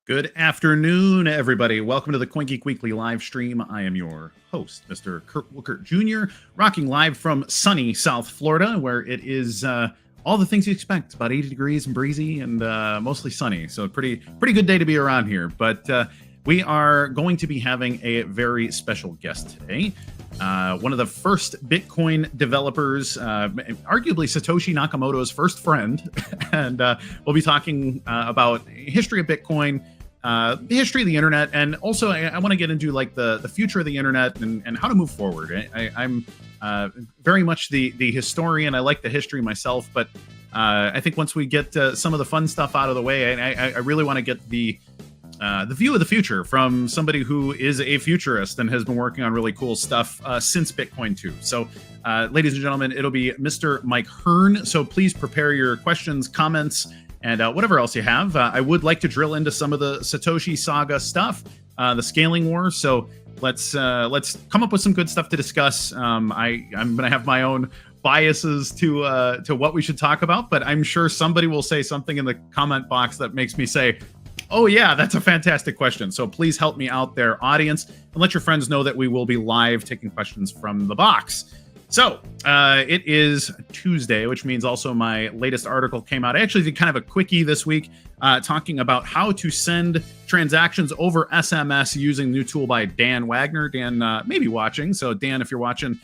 Good afternoon, everybody. Welcome to the COINGEEK Weekly live stream. I am your host, Mr. Kurt Wilkert Jr., rocking live from sunny South Florida, where it is all the things you expect. About 80 degrees and breezy and mostly sunny. So pretty good day to be around here. But we are going to be having a very special guest today. One of the first Bitcoin developers, arguably Satoshi Nakamoto's first friend. And we'll be talking about history of Bitcoin, the history of the internet, and also I want to get into like the future of the internet and how to move forward. I'm very much the historian. I like the history myself, but I think once we get some of the fun stuff out of the way, I really want to get the view of the future from somebody who is a futurist and has been working on really cool stuff since Bitcoin 2. So, ladies and gentlemen, it'll be Mr. Mike Hearn. So please prepare your questions, comments, and whatever else you have. I would like to drill into some of the Satoshi saga stuff, the scaling war. So let's come up with some good stuff to discuss. I'm going to have my own biases to what we should talk about, but I'm sure somebody will say something in the comment box that makes me say, oh yeah, that's a fantastic question. So please help me out there, audience, and let your friends know that we will be live taking questions from the box. So it is Tuesday, which means also my latest article came out. I actually did kind of a quickie this week talking about how to send transactions over SMS using the new tool by Dan Wagner. Dan may be watching. So Dan, if you're watching,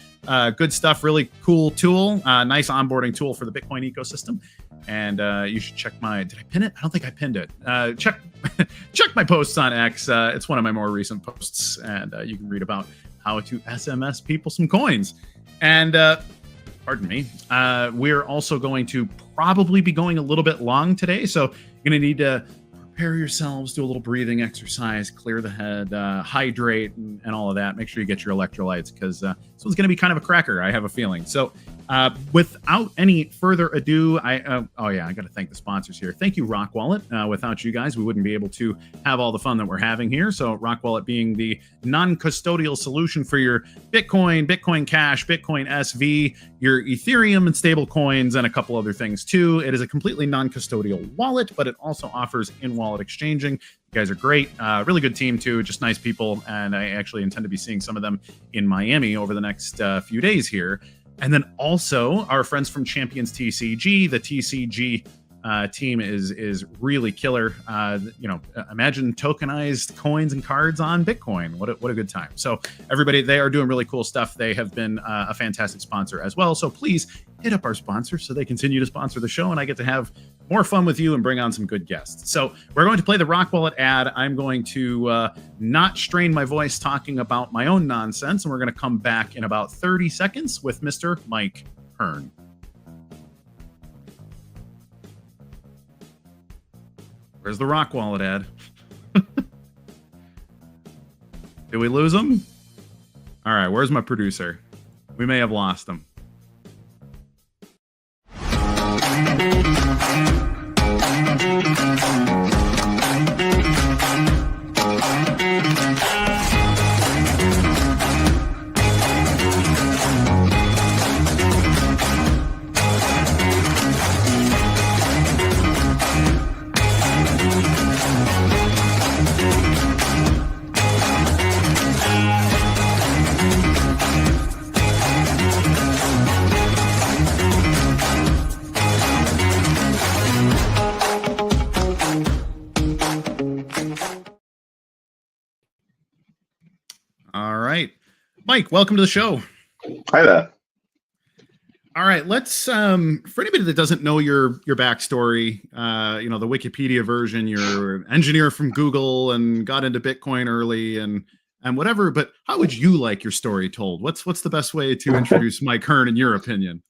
good stuff, really cool tool, nice onboarding tool for the Bitcoin ecosystem. And you should check did I pin it? I don't think I pinned it. Check my posts on X. It's one of my more recent posts. And you can read about how to SMS people some coins. And pardon me, we're also going to probably be going a little bit long today. So you're going to need to prepare yourselves, do a little breathing exercise, clear the head, hydrate, and all of that. Make sure you get your electrolytes because this one's going to be kind of a cracker, I have a feeling. So without any further ado, I got to thank the sponsors here. Thank you, Rock Wallet. Without you guys, we wouldn't be able to have all the fun that we're having here. So Rock Wallet being the non-custodial solution for your Bitcoin, Bitcoin Cash, Bitcoin SV, your Ethereum and stable coins, and a couple other things too. It is a completely non-custodial wallet, but it also offers in-wallet exchanging. You guys are great. Really good team too, just nice people. And I actually intend to be seeing some of them in Miami over the next few days here. And then also our friends from Champions TCG. The TCG team is really killer. Imagine tokenized coins and cards on Bitcoin. What a good time. So everybody, they are doing really cool stuff. They have been a fantastic sponsor as well. So please hit up our sponsors so they continue to sponsor the show and I get to have more fun with you and bring on some good guests. So we're going to play the Rock Wallet ad. I'm going to not strain my voice talking about my own nonsense, and we're going to come back in about 30 seconds with Mr. Mike Hearn. Where's the Rock Wallet ad? Did we lose him? All right, where's my producer? We may have lost him. Mike, welcome to the show. Hi there. All right, let's for anybody that doesn't know your backstory, the Wikipedia version, you're an engineer from Google and got into Bitcoin early and whatever, but how would you like your story told? What's the best way to introduce Mike Hearn in your opinion?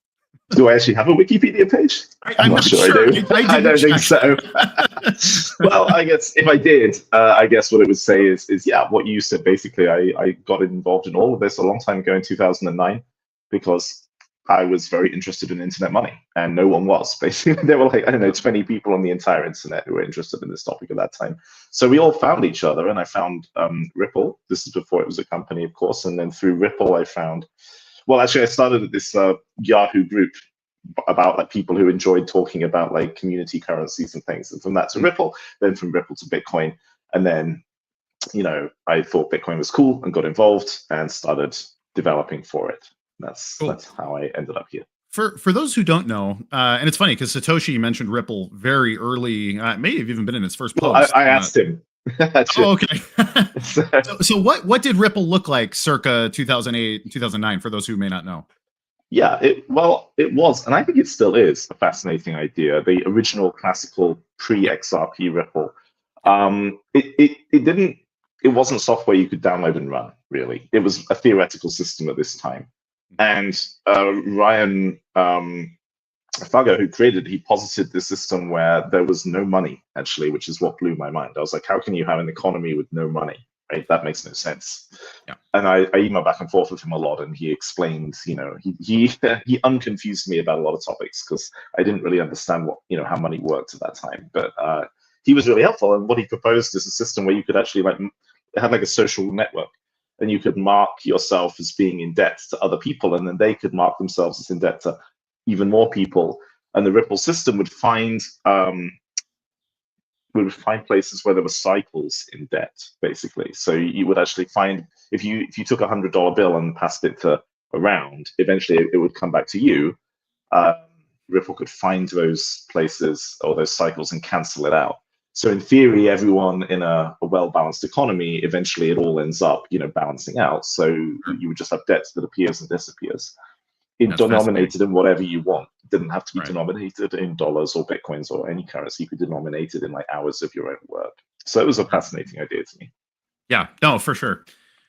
Do I actually have a Wikipedia page? I'm not sure I do. I don't think so. Well, I guess if I did, I guess what it would say is what you said. Basically, I got involved in all of this a long time ago in 2009 because I was very interested in internet money, and no one was. Basically, there were 20 people on the entire internet who were interested in this topic at that time. So we all found each other, and I found Ripple. This is before it was a company, of course, and then through Ripple, I found. Well, actually, I started at this Yahoo group about people who enjoyed talking about community currencies and things. And from that to Ripple, then from Ripple to Bitcoin. And then, I thought Bitcoin was cool and got involved and started developing for it. That's how I ended up here. For those who don't know, and it's funny because Satoshi mentioned Ripple very early, may have even been in his first post. I asked him. Oh, okay. so what did Ripple look like circa 2008, 2009, for those who may not know? Yeah, it was, and I think it still is, a fascinating idea. The original classical pre-XRP Ripple. It wasn't software you could download and run, really. It was a theoretical system at this time. And Ryan Fago, who created it, he posited this system where there was no money, actually, which is what blew my mind. I was like, how can you have an economy with no money? Right? That makes no sense. Yeah. And I emailed back and forth with him a lot, and he explained, he unconfused me about a lot of topics because I didn't really understand how money worked at that time. But he was really helpful, and what he proposed is a system where you could actually have like a social network, and you could mark yourself as being in debt to other people, and then they could mark themselves as in debt to even more people, and the Ripple system would find places where there were cycles in debt, basically. So you would actually find, if you took $100 bill and passed it to around, eventually it would come back to you. Ripple could find those places or those cycles and cancel it out. So in theory, everyone in a well-balanced economy, eventually it all ends up, balancing out. So you would just have debt that appears and disappears. Denominated in whatever you want. It didn't have to be denominated in dollars or Bitcoins or any currency. You could denominate it in like hours of your own work. So it was a fascinating idea to me. Yeah, no, for sure.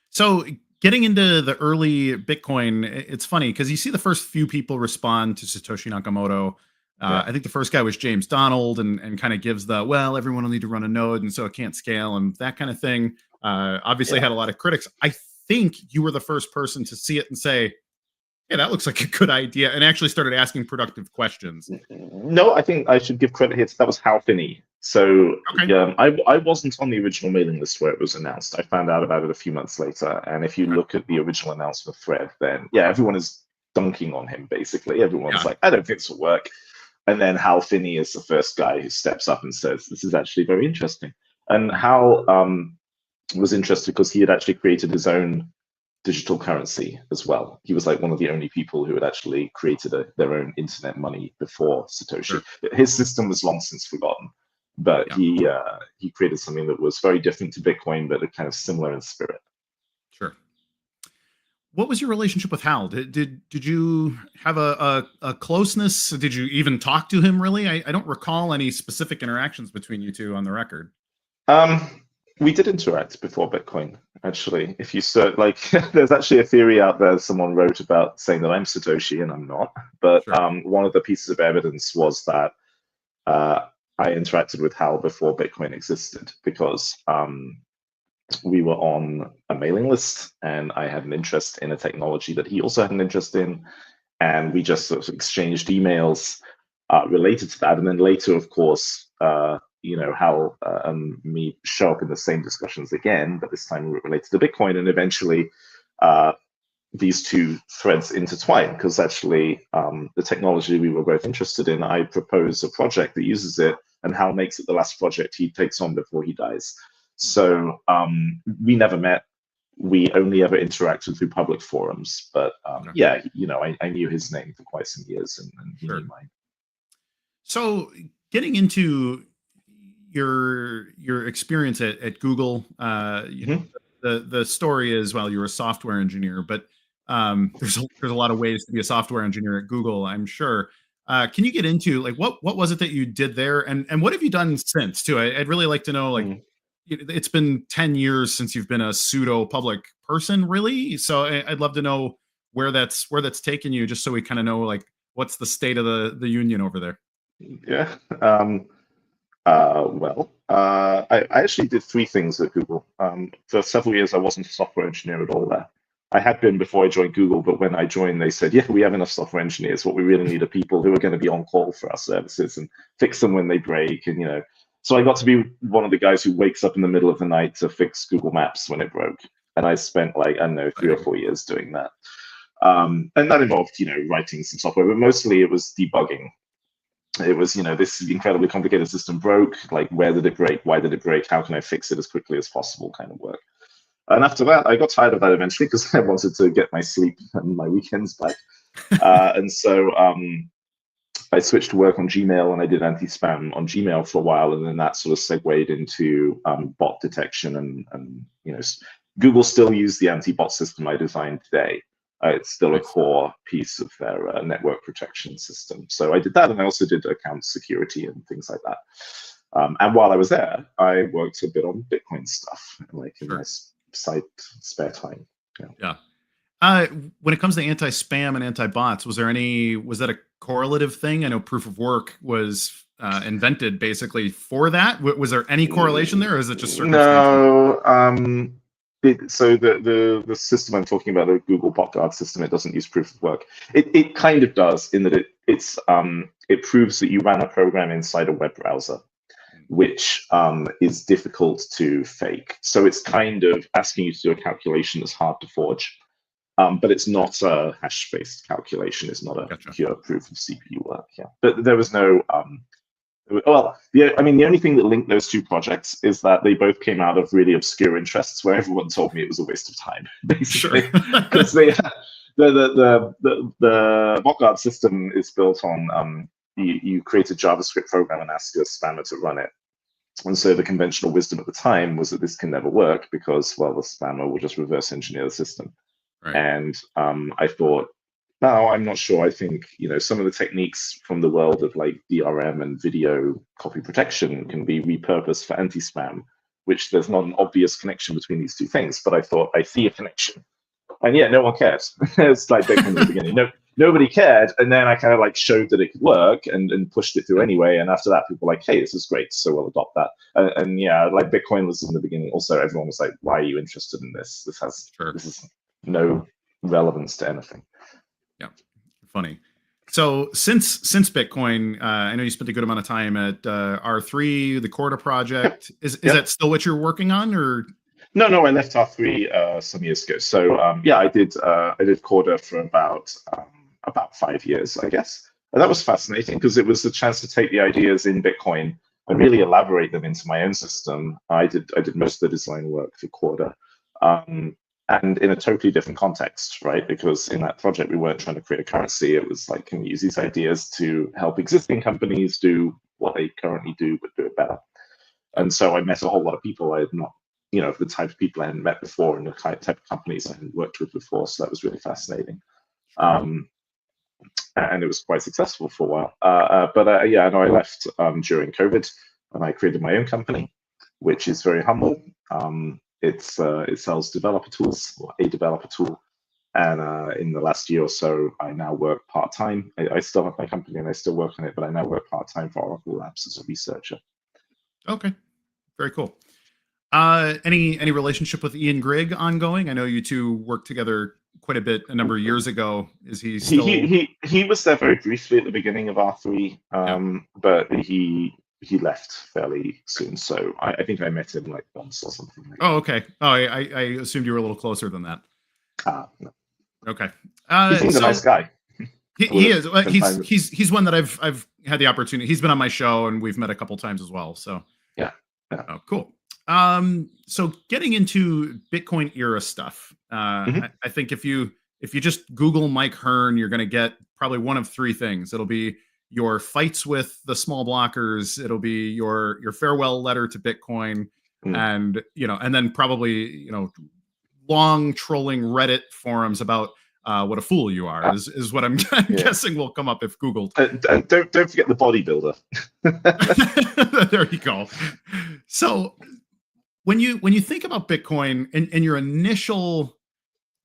So getting into the early Bitcoin, it's funny because you see the first few people respond to Satoshi Nakamoto. I think the first guy was James Donald, and kind of gives everyone will need to run a node, and so it can't scale, and that kind of thing. Obviously had a lot of critics. I think you were the first person to see it and say, yeah, that looks like a good idea, and actually started asking productive questions. No, I think I should give credit here. That was Hal Finney. So I wasn't on the original mailing list where it was announced. I found out about it a few months later. And if you look at the original announcement thread, then everyone is dunking on him, basically. Everyone's like, I don't think this will work. And then Hal Finney is the first guy who steps up and says, this is actually very interesting. And Hal was interested because he had actually created his own digital currency as well. He was like one of the only people who had actually created their own internet money before Satoshi. His system was long since forgotten, but he created something that was very different to Bitcoin, but kind of similar in spirit. Sure. What was your relationship with Hal? Did you have a closeness? Did you even talk to him, really? I don't recall any specific interactions between you two on the record. We did interact before Bitcoin, actually. If you search, there's actually a theory out there someone wrote about saying that I'm Satoshi and I'm not. But one of the pieces of evidence was that I interacted with Hal before Bitcoin existed because we were on a mailing list and I had an interest in a technology that he also had an interest in. And we just sort of exchanged emails related to that. And then later, of course, Hal and me show up in the same discussions again, but this time related to Bitcoin. And eventually these two threads intertwine because actually the technology we were both interested in, I propose a project that uses it, and Hal makes it the last project he takes on before he dies. So we never met. We only ever interacted through public forums. But I knew his name for quite some years, and he knew mine. So getting into your experience at Google, the story is, well, you're a software engineer, but there's a lot of ways to be a software engineer at Google, I'm sure. Can you get into what was it that you did there, and what have you done since too? I'd really like to know. It's been 10 years since you've been a pseudo public person, really. So I'd love to know where that's taken you, just so we kind of know what's the state of the union over there. Yeah. I actually did three things at Google. For several years, I wasn't a software engineer at all there. I had been before I joined Google, but when I joined, they said, we have enough software engineers. What we really need are people who are going to be on call for our services and fix them when they break. And, so I got to be one of the guys who wakes up in the middle of the night to fix Google Maps when it broke. And I spent 3 or 4 years doing that. And that involved, writing some software, but mostly it was debugging. it was, this incredibly complicated system broke. Like, where did it break? Why did it break? How can I fix it as quickly as possible? Kind of work. And after that, I got tired of that eventually because I wanted to get my sleep and my weekends back. And so I switched to work on Gmail, and I did anti-spam on Gmail for a while, and then that sort of segued into bot detection. And Google still use the anti-bot system I designed today. It's still a core piece of their network protection system. So I did that, and I also did account security and things like that. And while I was there, I worked a bit on Bitcoin stuff, like in my spare time. Yeah. When it comes to anti-spam and anti-bots, was that a correlative thing? I know proof of work was invented basically for that. Was there any correlation there, or is it just circumstantial? No. So the system I'm talking about, the Google Bot Guard system, it doesn't use proof of work. It kind of does, in that it proves that you ran a program inside a web browser, which is difficult to fake. So it's kind of asking you to do a calculation that's hard to forge. But it's not a hash-based calculation. It's not a pure proof of CPU work. Yeah, but there was no. Well, the only thing that linked those two projects is that they both came out of really obscure interests, where everyone told me it was a waste of time, basically, because the botguard system is built on you create a JavaScript program and ask your spammer to run it. And so the conventional wisdom at the time was that this can never work because, well, the spammer will just reverse engineer the system. Right. And I thought, no, I'm not sure. I think, some of the techniques from the world of like DRM and video copy protection can be repurposed for anti-spam, which there's not an obvious connection between these two things. But I thought, I see a connection. And yeah, no one cares. It's like Bitcoin in the beginning. Nobody cared. And then I kind of like showed that it could work and pushed it through anyway. And after that, people were like, hey, this is great. So we'll adopt that. And yeah, like Bitcoin was in the beginning. Also, everyone was like, why are you interested in this? This is no relevance to anything. Yeah, funny. So since Bitcoin, I know you spent a good amount of time at R3, the Corda project. Is that still what you're working on, or? No, I left R3 some years ago. So I did Corda for about 5 years, I guess. And that was fascinating because it was the chance to take the ideas in Bitcoin and really elaborate them into my own system. I did most of the design work for Corda. And in a totally different context, right? Because in that project, we weren't trying to create a currency. It was like, can we use these ideas to help existing companies do what they currently do, but do it better? And so I met a whole lot of people I had not, the type of people I hadn't met before and the type of companies I hadn't worked with before. So that was really fascinating. And it was quite successful for a while. I left during COVID, and I created my own company, which is very humble. It sells developer tools, or a developer tool. And in the last year or so, I now work part-time. I still have my company and I still work on it, but I now work part-time for Oracle Labs as a researcher. Okay, very cool. Any relationship with Ian Grigg ongoing? I know you two worked together quite a bit a number of years ago. Is he still? He was there very briefly at the beginning of R3, but he left fairly soon. So I think I met him like once or something. Oh, okay. Oh, I assumed you were a little closer than that. No. Okay. He seems a nice guy. He is. He's one that I've had the opportunity. He's been on my show and we've met a couple times as well. So yeah. Oh, cool. So getting into Bitcoin era stuff, I think if you just Google Mike Hearn, you're going to get probably one of three things. It'll be your fights with the small blockers. It'll be your farewell letter to Bitcoin, and then probably long trolling Reddit forums about what a fool you are is what I'm guessing will come up if Googled. Don't forget the bodybuilder. There you go. So when you think about Bitcoin and your initial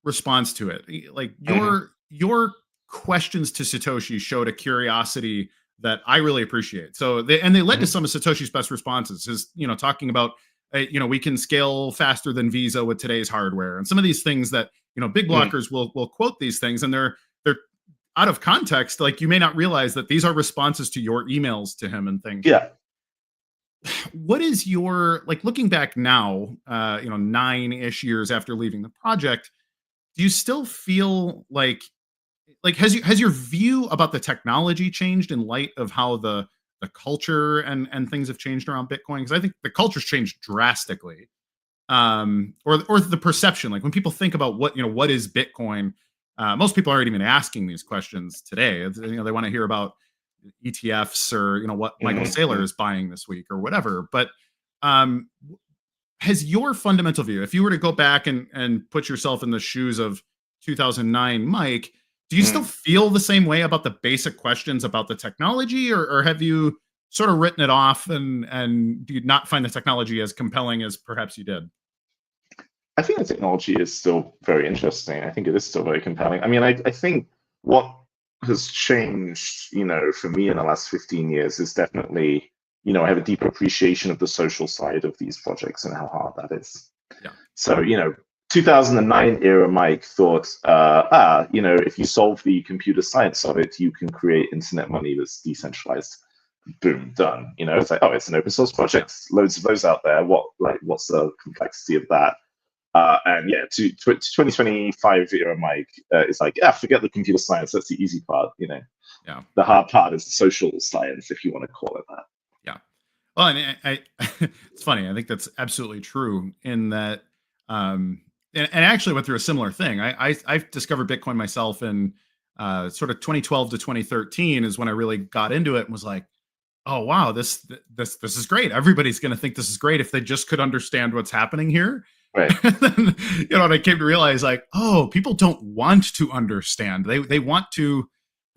response to it, like your questions to Satoshi showed a curiosity that I really appreciate. So they led to some of Satoshi's best responses. Is talking about we can scale faster than Visa with today's hardware, and some of these things that big blockers will quote these things, and they're out of context. Like, you may not realize that these are responses to your emails to him and things. Yeah. What is your, like, looking back now, 9-ish years after leaving the project, do you still feel like like has your view about the technology changed in light of how the culture and things have changed around Bitcoin? Because I think the culture's changed drastically. Or the perception, like when people think about what is Bitcoin, most people aren't even asking these questions today. They want to hear about ETFs or what Michael Saylor is buying this week or whatever. But um, has your fundamental view, if you were to go back and put yourself in the shoes of 2009 Mike, do you still feel the same way about the basic questions about the technology, or have you sort of written it off, and do you not find the technology as compelling as perhaps you did? I think the technology is still very interesting. I think it is still very compelling. I mean, I think what has changed, for me in the last 15 years is definitely, I have a deeper appreciation of the social side of these projects and how hard that is. Yeah. So, 2009 era Mike thought, if you solve the computer science of it, you can create internet money that's decentralized. Boom, done. It's like, oh, it's an open source project, loads of those out there. What's the complexity of that? And yeah, to 2025 era Mike is like, forget the computer science. That's the easy part. Yeah. The hard part is the social science, if you want to call it that. Yeah. Well, and it's funny. I think that's absolutely true in that. And I actually went through a similar thing. I've discovered Bitcoin myself in sort of 2012 to 2013 is when I really got into it and was like, oh wow, this is great. Everybody's going to think this is great if they just could understand what's happening here. Right. And then, and I came to realize, like, oh, people don't want to understand. They want to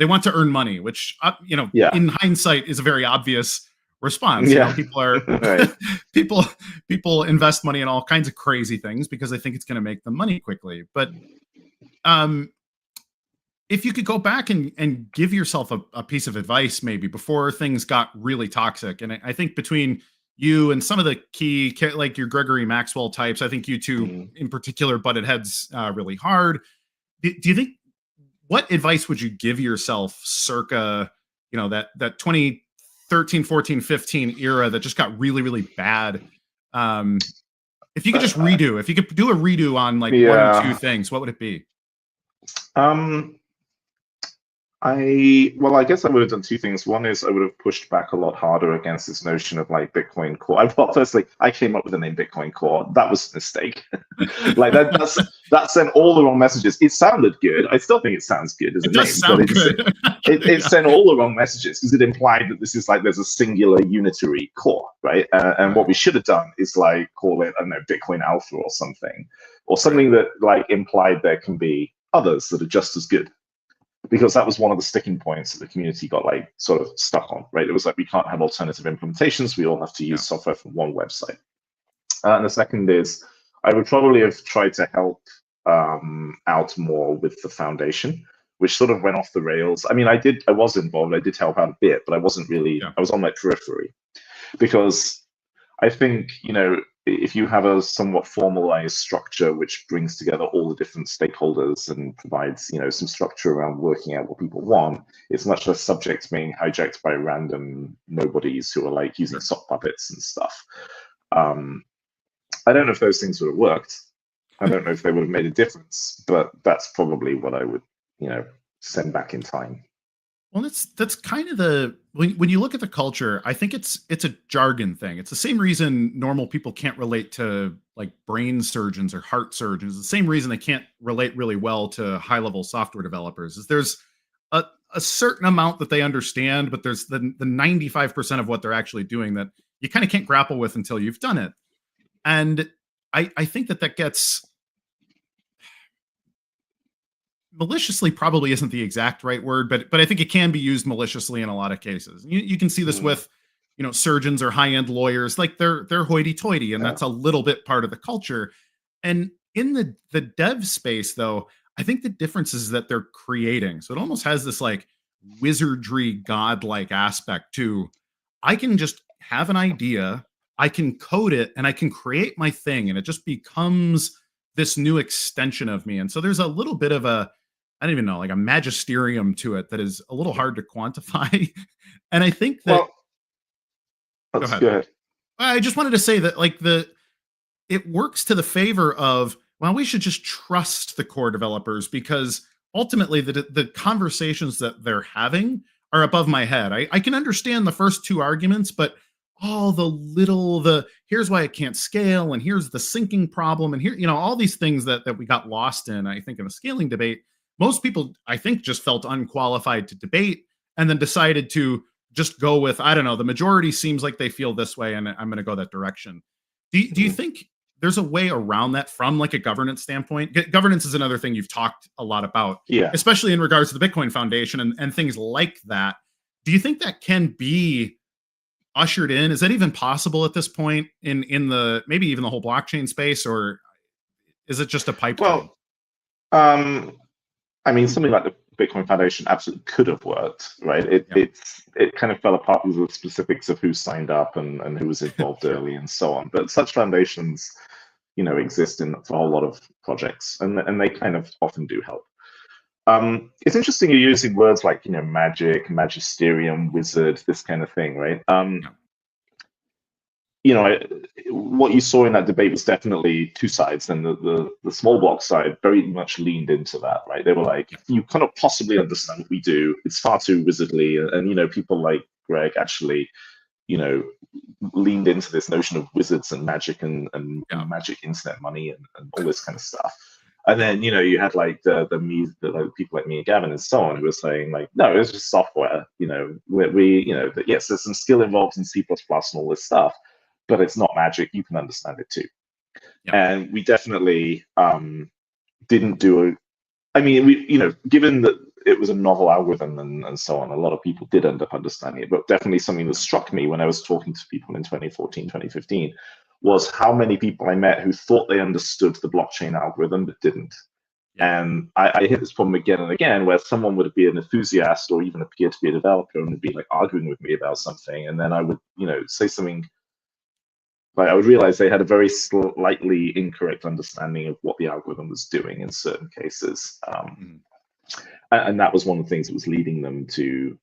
earn money, which in hindsight is a very obvious response. Yeah. People are right. people invest money in all kinds of crazy things because they think it's going to make them money quickly. But if you could go back and give yourself a piece of advice, maybe before things got really toxic, and I think between you and some of the key, like your Gregory Maxwell types, I think you two in particular butted heads really hard. Do you think, what advice would you give yourself circa, that 2013, 14, 15 era that just got really, really bad? If you could just if you could do a redo on like one or two things, what would it be? I guess I would have done two things. One is I would have pushed back a lot harder against this notion of like Bitcoin Core. Well, firstly, I came up with the name Bitcoin Core. That was a mistake. Like that sent all the wrong messages. It sounded good. I still think it sounds good as a name, but it sent all the wrong messages because it implied that this is like there's a singular unitary core, right? And what we should have done is like call it, I don't know, Bitcoin Alpha or something that like implied there can be others that are just as good. Because that was one of the sticking points that the community got like sort of stuck on, right? It was like, we can't have alternative implementations. We all have to use software from one website. And the second is, I would probably have tried to help out more with the foundation, which sort of went off the rails. I mean, I was involved. I did help out a bit, but I wasn't really, I was on my periphery. Because I think, if you have a somewhat formalized structure which brings together all the different stakeholders and provides, some structure around working out what people want, it's much less subject to being hijacked by random nobodies who are like using sock puppets and stuff. I don't know if those things would have worked. I don't know if they would have made a difference, but that's probably what I would, send back in time. Well, that's kind of when you look at the culture, I think it's a jargon thing. It's the same reason normal people can't relate to like brain surgeons or heart surgeons. The same reason they can't relate really well to high level software developers is there's a certain amount that they understand, but there's the 95% of what they're actually doing that you kind of can't grapple with until you've done it. And I think that gets maliciously, probably isn't the exact right word, but I think it can be used maliciously in a lot of cases. You can see this with, surgeons or high-end lawyers, like they're hoity-toity, and that's a little bit part of the culture. And in the dev space, though, I think the difference is that they're creating. So it almost has this like wizardry, godlike aspect to, I can just have an idea, I can code it, and I can create my thing, and it just becomes this new extension of me. And so there's a little bit of I don't even know, like a magisterium to it that is a little hard to quantify. And I think that. Well, go ahead. I just wanted to say that like it works to the favor of, well, we should just trust the core developers because ultimately the conversations that they're having are above my head. I can understand the first two arguments, but all the here's why it can't scale, and here's the sinking problem, and here, all these things that we got lost in, I think, in the scaling debate. Most people, I think, just felt unqualified to debate and then decided to just go with, I don't know, the majority seems like they feel this way, and I'm going to go that direction. Do you think there's a way around that from like a governance standpoint? Governance is another thing you've talked a lot about, especially in regards to the Bitcoin Foundation and things like that. Do you think that can be ushered in? Is that even possible at this point in the maybe even the whole blockchain space, or is it just a pipe dream? Well, I mean, something like the Bitcoin Foundation absolutely could have worked, right? It kind of fell apart with the specifics of who signed up and who was involved early and so on. But such foundations, exist for a whole lot of projects, and they kind of often do help. It's interesting you're using words like, magic, magisterium, wizard, this kind of thing, right? What you saw in that debate was definitely two sides, and the small block side very much leaned into that, right? They were like, you cannot possibly understand what we do. It's far too wizardly. And people like Greg actually, leaned into this notion of wizards and magic and magic internet money and all this kind of stuff. And then, you had like the people like me and Gavin and so on who were saying like, no, it's just software. Yes, there's some skill involved in C++ and all this stuff, but it's not magic. You can understand it too. And we definitely didn't do it. I mean, given that it was a novel algorithm and so on, a lot of people did end up understanding it. But definitely something that struck me when I was talking to people in 2014, 2015, was how many people I met who thought they understood the blockchain algorithm but didn't. And I hit this problem again and again, where someone would be an enthusiast or even appear to be a developer and would be like arguing with me about something, and then I would, say something. Like, I would realize they had a very slightly incorrect understanding of what the algorithm was doing in certain cases, and that was one of the things that was leading them to,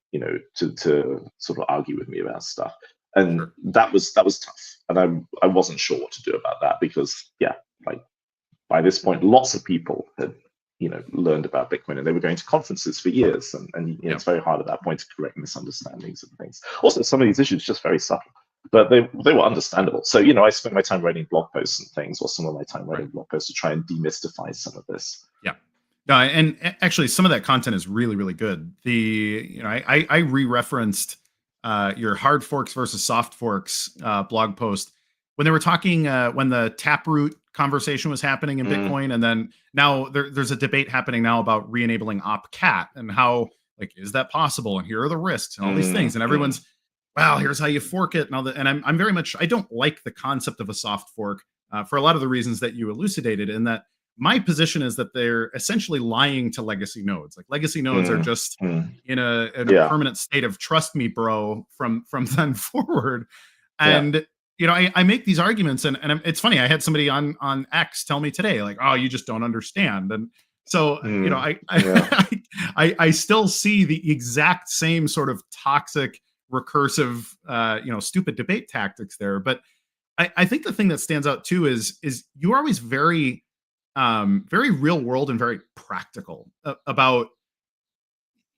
to sort of argue with me about stuff. And that was tough, and I wasn't sure what to do about that, because like by this point, lots of people had learned about Bitcoin, and they were going to conferences for years, and it's very hard at that point to correct misunderstandings and things. Also, some of these issues are just very subtle, but they were understandable. So I spent my time writing blog posts and things, or some of my time writing blog posts to try and demystify some of this. No, and actually, some of that content is really, really good. I re-referenced your hard forks versus soft forks blog post when they were talking when the Taproot conversation was happening in Bitcoin, and then now there's a debate happening now about re-enabling OpCat and how, like, is that possible? And here are the risks and all these things, and everyone's, wow, here's how you fork it and all that. And I'm very much, I don't like the concept of a soft fork for a lot of the reasons that you elucidated, in that my position is that they're essentially lying to legacy nodes. Like, legacy nodes are just in a permanent state of trust me, bro, from then forward. And I make these arguments, and it's funny. I had somebody on X tell me today, like, oh, you just don't understand. And so I still see the exact same sort of toxic, recursive, stupid debate tactics there. But I think the thing that stands out too is you're always very real world and very practical about,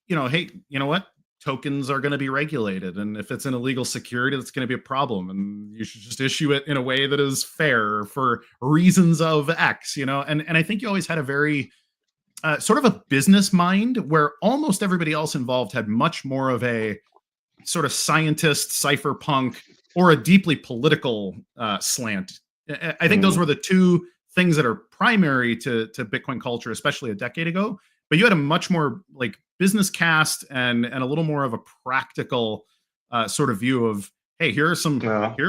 hey, you know what? Tokens are going to be regulated, and if it's an illegal security, that's going to be a problem, and you should just issue it in a way that is fair for reasons of X, and I think you always had a very sort of a business mind, where almost everybody else involved had much more of a sort of scientist, cypherpunk, or a deeply political slant. I think those were the two things that are primary to Bitcoin culture, especially a decade ago. But you had a much more like business cast and a little more of a practical sort of view of, hey, here are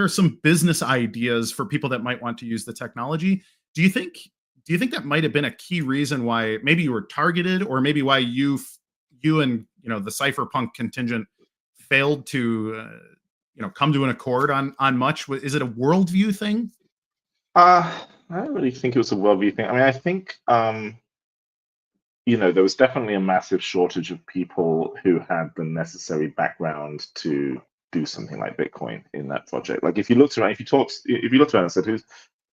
some business ideas for people that might want to use the technology. Do you think that might have been a key reason why maybe you were targeted, or maybe why you and the cypherpunk contingent failed to come to an accord on much? Is it a worldview thing? I don't really think it was a worldview thing. I mean, I think there was definitely a massive shortage of people who had the necessary background to do something like Bitcoin in that project. Like, if you looked around, if you looked around and said, who's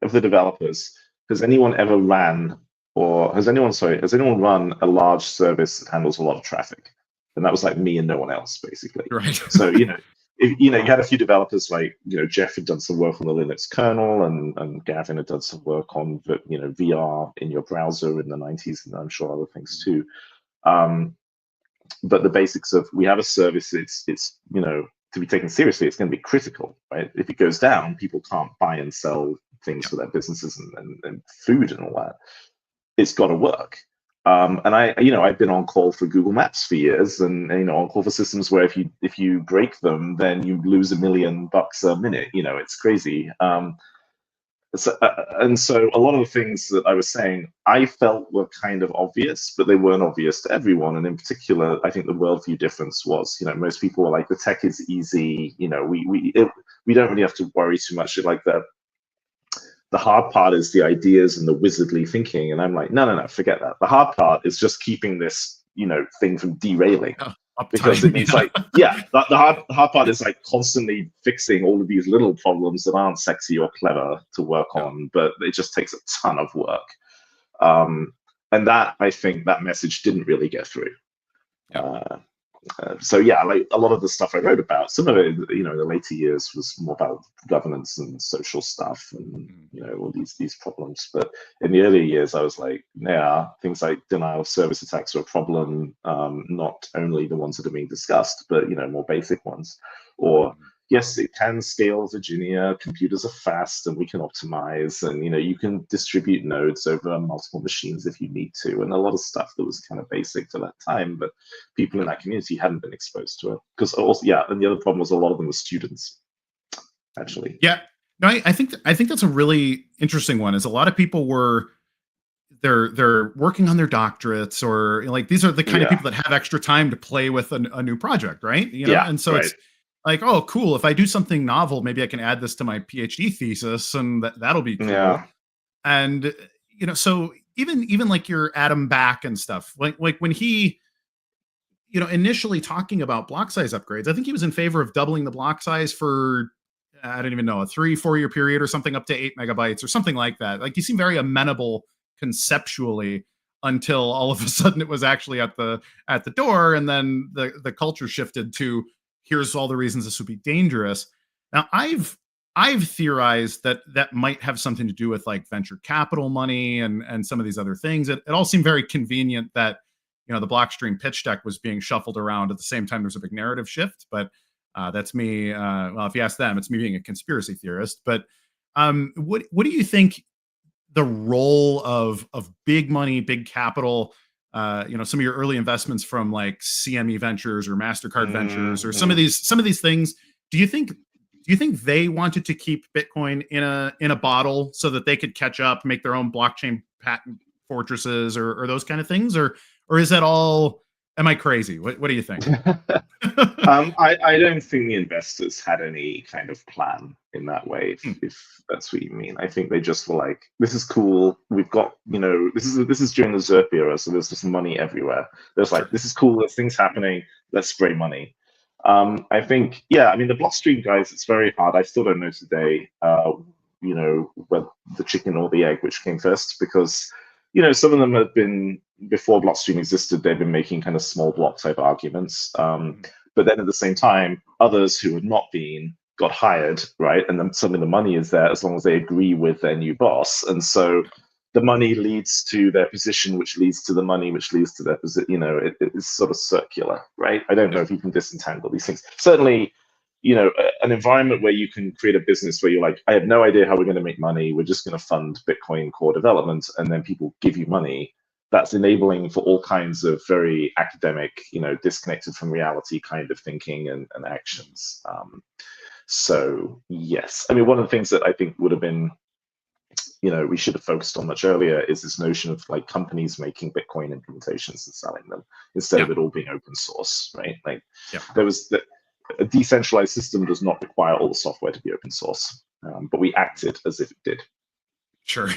of the developers, has anyone ever ran or has anyone run a large service that handles a lot of traffic? And that was like me and no one else, basically. Right. So, you had a few developers like, Jeff had done some work on the Linux kernel, and Gavin had done some work on, VR in your browser in the 90s, and I'm sure other things too. But the basics of, we have a service, it's to be taken seriously, it's going to be critical, right? If it goes down, people can't buy and sell things for their businesses and food and all that. It's got to work. And I've been on call for Google Maps for years, and on call for systems where if you break them, then you lose $1 million a minute. It's crazy. And so a lot of the things that I was saying, I felt were kind of obvious, but they weren't obvious to everyone. And in particular, I think the worldview difference was, most people were like, the tech is easy. We don't really have to worry too much. Like the hard part is the ideas and the wizardly thinking. And I'm like, no, forget that. The hard part is just keeping this, thing from derailing. Because it means the hard part is like constantly fixing all of these little problems that aren't sexy or clever to work on, but it just takes a ton of work. And that, I think, that message didn't really get through. So like a lot of the stuff I wrote about, some of it, in the later years was more about governance and social stuff and all these problems. But in the earlier years, I was like, things like denial of service attacks are a problem, not only the ones that are being discussed, but more basic ones. Or yes, it can scale Virginia. Computers are fast, and we can optimize, and you can distribute nodes over multiple machines if you need to, and a lot of stuff that was kind of basic for that time, but people in that community hadn't been exposed to it. Because also, and the other problem was a lot of them were students, actually. Yeah, no, I think that's a really interesting one. Is a lot of people were they're working on their doctorates, or like these are the kind of people that have extra time to play with a new project, right? And so it's like, oh, cool. If I do something novel, maybe I can add this to my PhD thesis, and that'll be cool. Yeah. And so even like your Adam Back and stuff, like when he, initially talking about block size upgrades, I think he was in favor of doubling the block size for, I don't even know, a 3-4 year period or something, up to 8 megabytes or something like that. Like, he seemed very amenable conceptually until all of a sudden it was actually at the door, and then the culture shifted to, here's all the reasons this would be dangerous. Now, I've theorized that might have something to do with like venture capital money and some of these other things. It all seemed very convenient that the Blockstream pitch deck was being shuffled around at the same time there's a big narrative shift. But that's me. Well, if you ask them, it's me being a conspiracy theorist. But what do you think the role of big money, big capital, some of your early investments from like CME Ventures or MasterCard Ventures, or some of these things, do you think they wanted to keep Bitcoin in a bottle so that they could catch up, make their own blockchain patent fortresses, or those kind of things, or is that all? Am I crazy? What do you think? I don't think the investors had any kind of plan in that way, if that's what you mean. I think they just were like, this is cool. We've got, this is during the ZERP era, so there's just money everywhere. There's like, this is cool, there's things happening, let's spray money. I think, the Blockstream guys, it's very hard. I still don't know today, whether the chicken or the egg, which came first, because, some of them have been, before Blockstream existed, they've been making kind of small block type arguments. But then at the same time, others who had not been got hired, right? And then suddenly the money is there as long as they agree with their new boss. And so the money leads to their position, which leads to the money, which leads to their position. It's sort of circular, right? I don't know if you can disentangle these things. Certainly, an environment where you can create a business where you're like, I have no idea how we're going to make money. We're just going to fund Bitcoin core development, and then people give you money. That's enabling for all kinds of very academic, disconnected from reality kind of thinking and actions. So yes, one of the things that I think would have been, we should have focused on much earlier is this notion of like companies making Bitcoin implementations and selling them instead of it all being open source, right? Like there was a decentralized system does not require all the software to be open source, but we acted as if it did. Sure.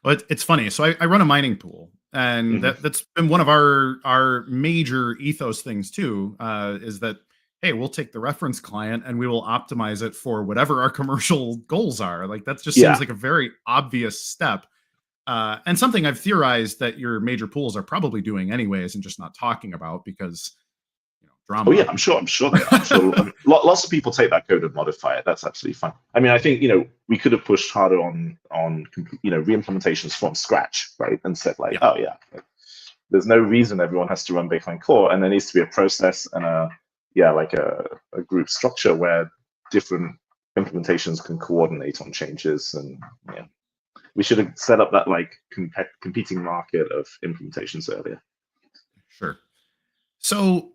Well, it's funny. So I run a mining pool, and that's been one of our major ethos things too, is that, hey, we'll take the reference client and we will optimize it for whatever our commercial goals are. Like, that just seems like a very obvious step. and something I've theorized that your major pools are probably doing anyways and just not talking about because drama. Oh yeah, I'm sure they are. I'm sure lots of people take that code and modify it. That's absolutely fine. I mean, I think we could have pushed harder on re-implementations from scratch, right? And said like, oh yeah, there's no reason everyone has to run Bitcoin Core, and there needs to be a process and a group structure where different implementations can coordinate on changes. And we should have set up that like competing market of implementations earlier. Sure. So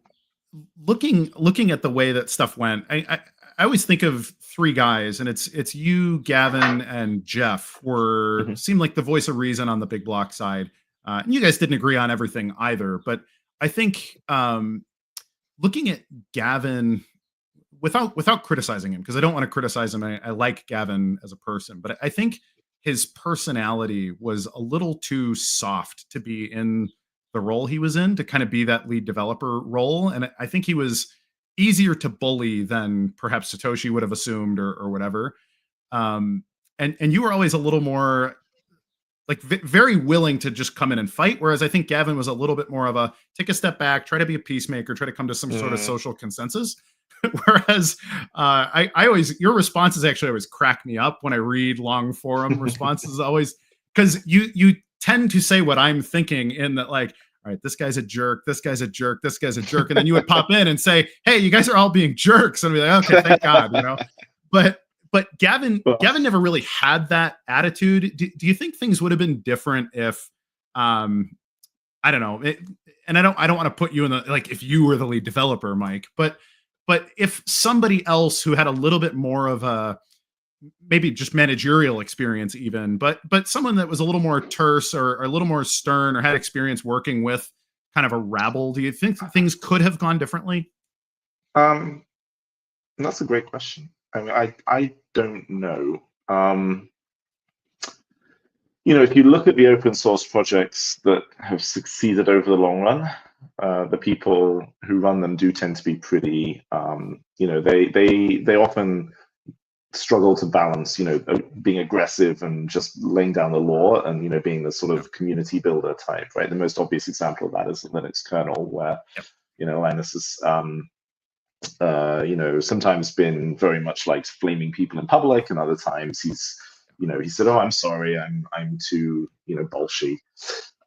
looking at the way that stuff went, I always think of three guys, and it's you, Gavin, and Jeff seem like the voice of reason on the big block side. And you guys didn't agree on everything either, but I think looking at Gavin without criticizing him, because I don't want to criticize him. I like Gavin as a person, but I think his personality was a little too soft to be in the role he was in, to kind of be that lead developer role. And I think he was easier to bully than perhaps Satoshi would have assumed or whatever. And you were always a little more like very willing to just come in and fight. Whereas I think Gavin was a little bit more of a take a step back, try to be a peacemaker, try to come to some sort of social consensus. Whereas I always, your responses actually always crack me up when I read long forum responses, always, because you tend to say what I'm thinking in that, like, all right, this guy's a jerk, this guy's a jerk, this guy's a jerk. And then you would pop in and say, hey, you guys are all being jerks. And I'd be like, okay, thank God, But Gavin never really had that attitude. Do you think things would have been different if, I don't know, and I don't want to put you in the, like, if you were the lead developer, Mike, but if somebody else who had a little bit more of a, maybe just managerial experience even, but someone that was a little more terse or a little more stern or had experience working with kind of a rabble, do you think things could have gone differently? That's a great question. I mean, I don't know. If you look at the open source projects that have succeeded over the long run, the people who run them do tend to be pretty, they often struggle to balance, being aggressive and just laying down the law and, being the sort of community builder type, right? The most obvious example of that is the Linux kernel, where, Linus is, sometimes been very much like flaming people in public, and other times he said, "Oh, I'm sorry, I'm too, bolshy,"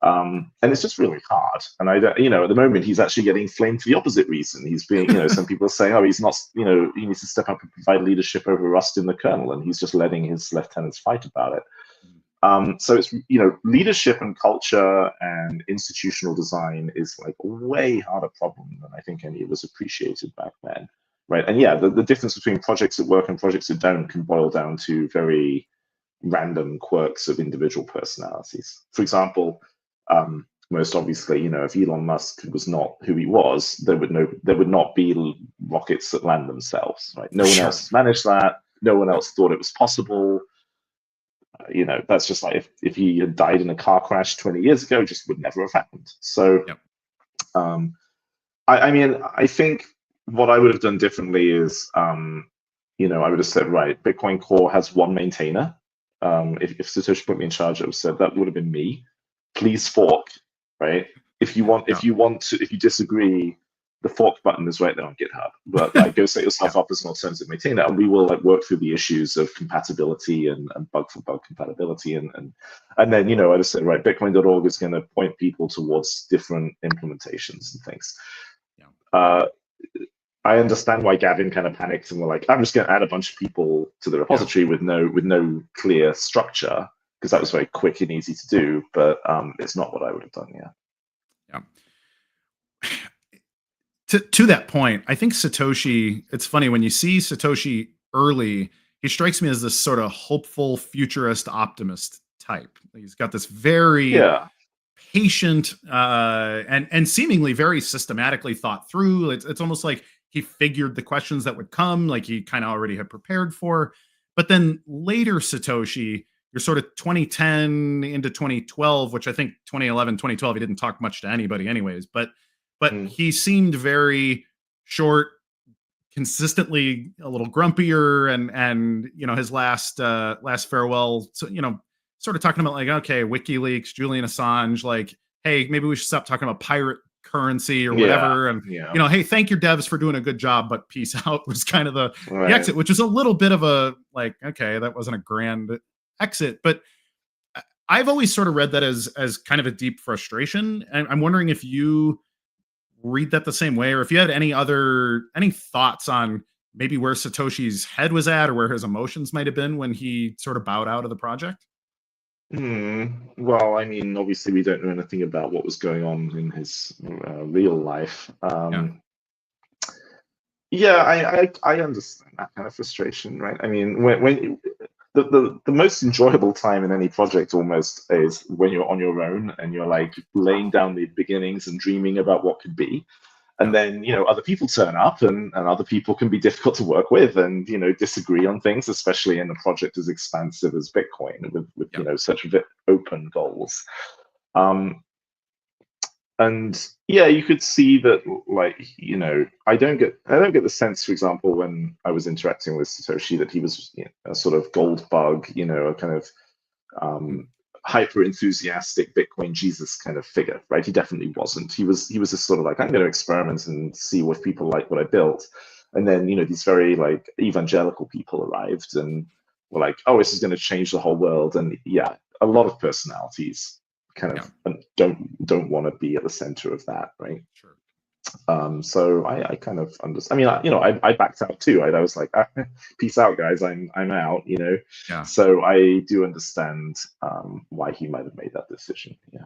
and it's just really hard. And I don't, at the moment he's actually getting flamed for the opposite reason. He's being, some people are saying, "Oh, he's not, he needs to step up and provide leadership over rust in the kernel," and he's just letting his lieutenants fight about it. So it's, leadership and culture and institutional design is like a way harder problem than I think any of us appreciated back then, right? And yeah, the difference between projects that work and projects that don't can boil down to very random quirks of individual personalities. For example, most obviously, if Elon Musk was not who he was, there would not be rockets that land themselves, right? No one else managed that. No one else thought it was possible. That's just like if he had died in a car crash 20 years ago, it just would never have happened. So, I mean, I think what I would have done differently is, I would have said, right, Bitcoin Core has one maintainer. If Satoshi put me in charge, I would have said that would have been me. Please fork, right? If you disagree, the fork button is right there on GitHub. But like, go set yourself up as an alternative maintainer, and we will work through the issues of compatibility and bug for bug compatibility, and then I just said, right, Bitcoin.org is going to point people towards different implementations and things. I understand why Gavin kind of panicked and were like, I'm just going to add a bunch of people to the repository with no clear structure, because that was very quick and easy to do. But it's not what I would have done. Yeah. To that point, I think Satoshi, it's funny when you see Satoshi early, he strikes me as this sort of hopeful, futurist, optimist type. He's got this very patient and seemingly very systematically thought through. It's almost like he figured the questions that would come, like he kind of already had prepared for. But then later Satoshi, you're sort of 2010 into 2012, which I think 2011, 2012, he didn't talk much to anybody anyways, but he seemed very short, consistently a little grumpier, and his last farewell, so sort of talking about like, okay, WikiLeaks, Julian Assange, like, hey, maybe we should stop talking about pirate currency or whatever. And, hey, thank your devs for doing a good job, but peace out was kind of the exit, which is a little bit of a like, okay, that wasn't a grand exit. But I've always sort of read that as kind of a deep frustration. And I'm wondering if you read that the same way, or if you had any thoughts on maybe where Satoshi's head was at or where his emotions might have been when he sort of bowed out of the project. Well, I mean, obviously we don't know anything about what was going on in his real life. I understand that kind of frustration, right? I mean, when the most enjoyable time in any project almost is when you're on your own and you're like laying down the beginnings and dreaming about what could be. And then, other people turn up and other people can be difficult to work with and, disagree on things, especially in a project as expansive as Bitcoin with such open goals. And you could see that, like, I don't get the sense, for example, when I was interacting with Satoshi, that he was a sort of gold bug, a kind of hyper enthusiastic Bitcoin Jesus kind of figure, right? He definitely wasn't. He was just sort of like, I'm going to experiment and see if people like what I built. And then, these very like evangelical people arrived and were like, oh, this is going to change the whole world. And a lot of personalities kind of don't want to be at the center of that, right? Sure. So I kind of understand. I mean, I backed out too. I was like, peace out, guys. I'm out. Yeah. So I do understand why he might have made that decision. Yeah.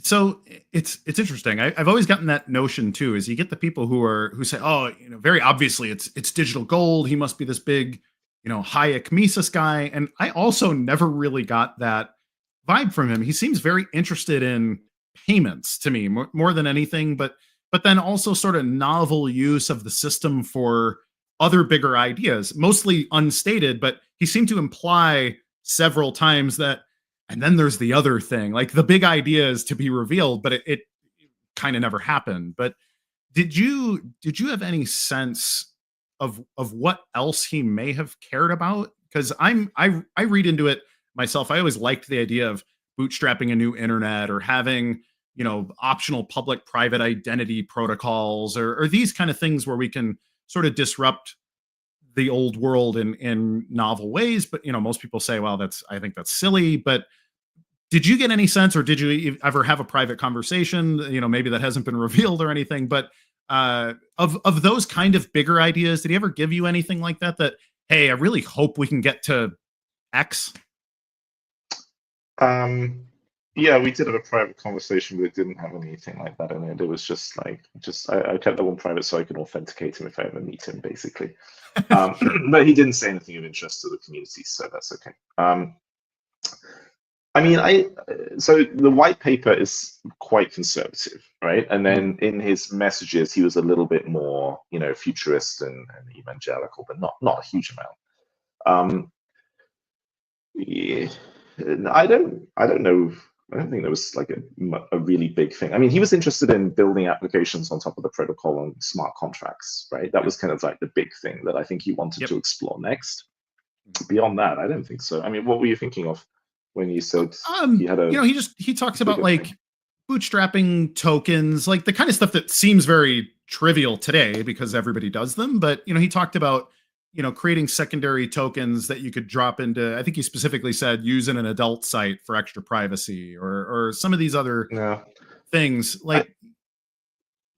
So it's interesting. I've always gotten that notion too. Is you get the people who say, oh, very obviously it's digital gold. He must be this big, Hayek Mises guy. And I also never really got that vibe from him. He seems very interested in payments to me more than anything, but then also sort of novel use of the system for other bigger ideas, mostly unstated, but he seemed to imply several times that, and then there's the other thing, like the big idea is to be revealed, but it kind of never happened. But did you have any sense of what else he may have cared about? Because I read into it myself. I always liked the idea of bootstrapping a new internet or having, optional public-private identity protocols or these kind of things where we can sort of disrupt the old world in novel ways. But, most people say, well, I think that's silly. But did you get any sense, or did you ever have a private conversation, maybe that hasn't been revealed or anything, but of those kind of bigger ideas, did he ever give you anything like that, hey, I really hope we can get to X? We did have a private conversation, but it didn't have anything like that in it. It was just like, I kept that one private so I could authenticate him if I ever meet him, basically. But he didn't say anything of interest to the community, so that's okay. So the white paper is quite conservative, right? And then in his messages, he was a little bit more, futurist and evangelical, but not a huge amount. I don't know. I don't think there was like a really big thing. I mean, he was interested in building applications on top of the protocol on smart contracts, right? That was kind of like the big thing that I think he wanted to explore next. Beyond that, I don't think so. I mean, what were you thinking of when you said he had a? He talks about like bootstrapping tokens, like the kind of stuff that seems very trivial today because everybody does them. But he talked about creating secondary tokens that you could drop into, I think he specifically said, use in an adult site for extra privacy or some of these other things. Like,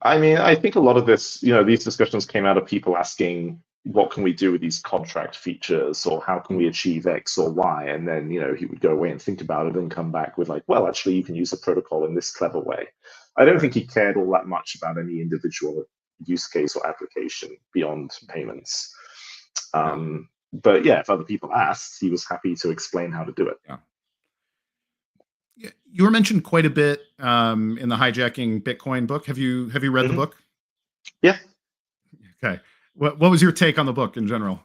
I think a lot of this, these discussions came out of people asking, what can we do with these contract features, or how can we achieve X or Y? And then, he would go away and think about it and come back with like, well, actually, you can use the protocol in this clever way. I don't think he cared all that much about any individual use case or application beyond payments. But if other people asked, he was happy to explain how to do it. Yeah. You were mentioned quite a bit in the Hijacking Bitcoin book. Have you read the book? Yeah. Okay. What was your take on the book in general?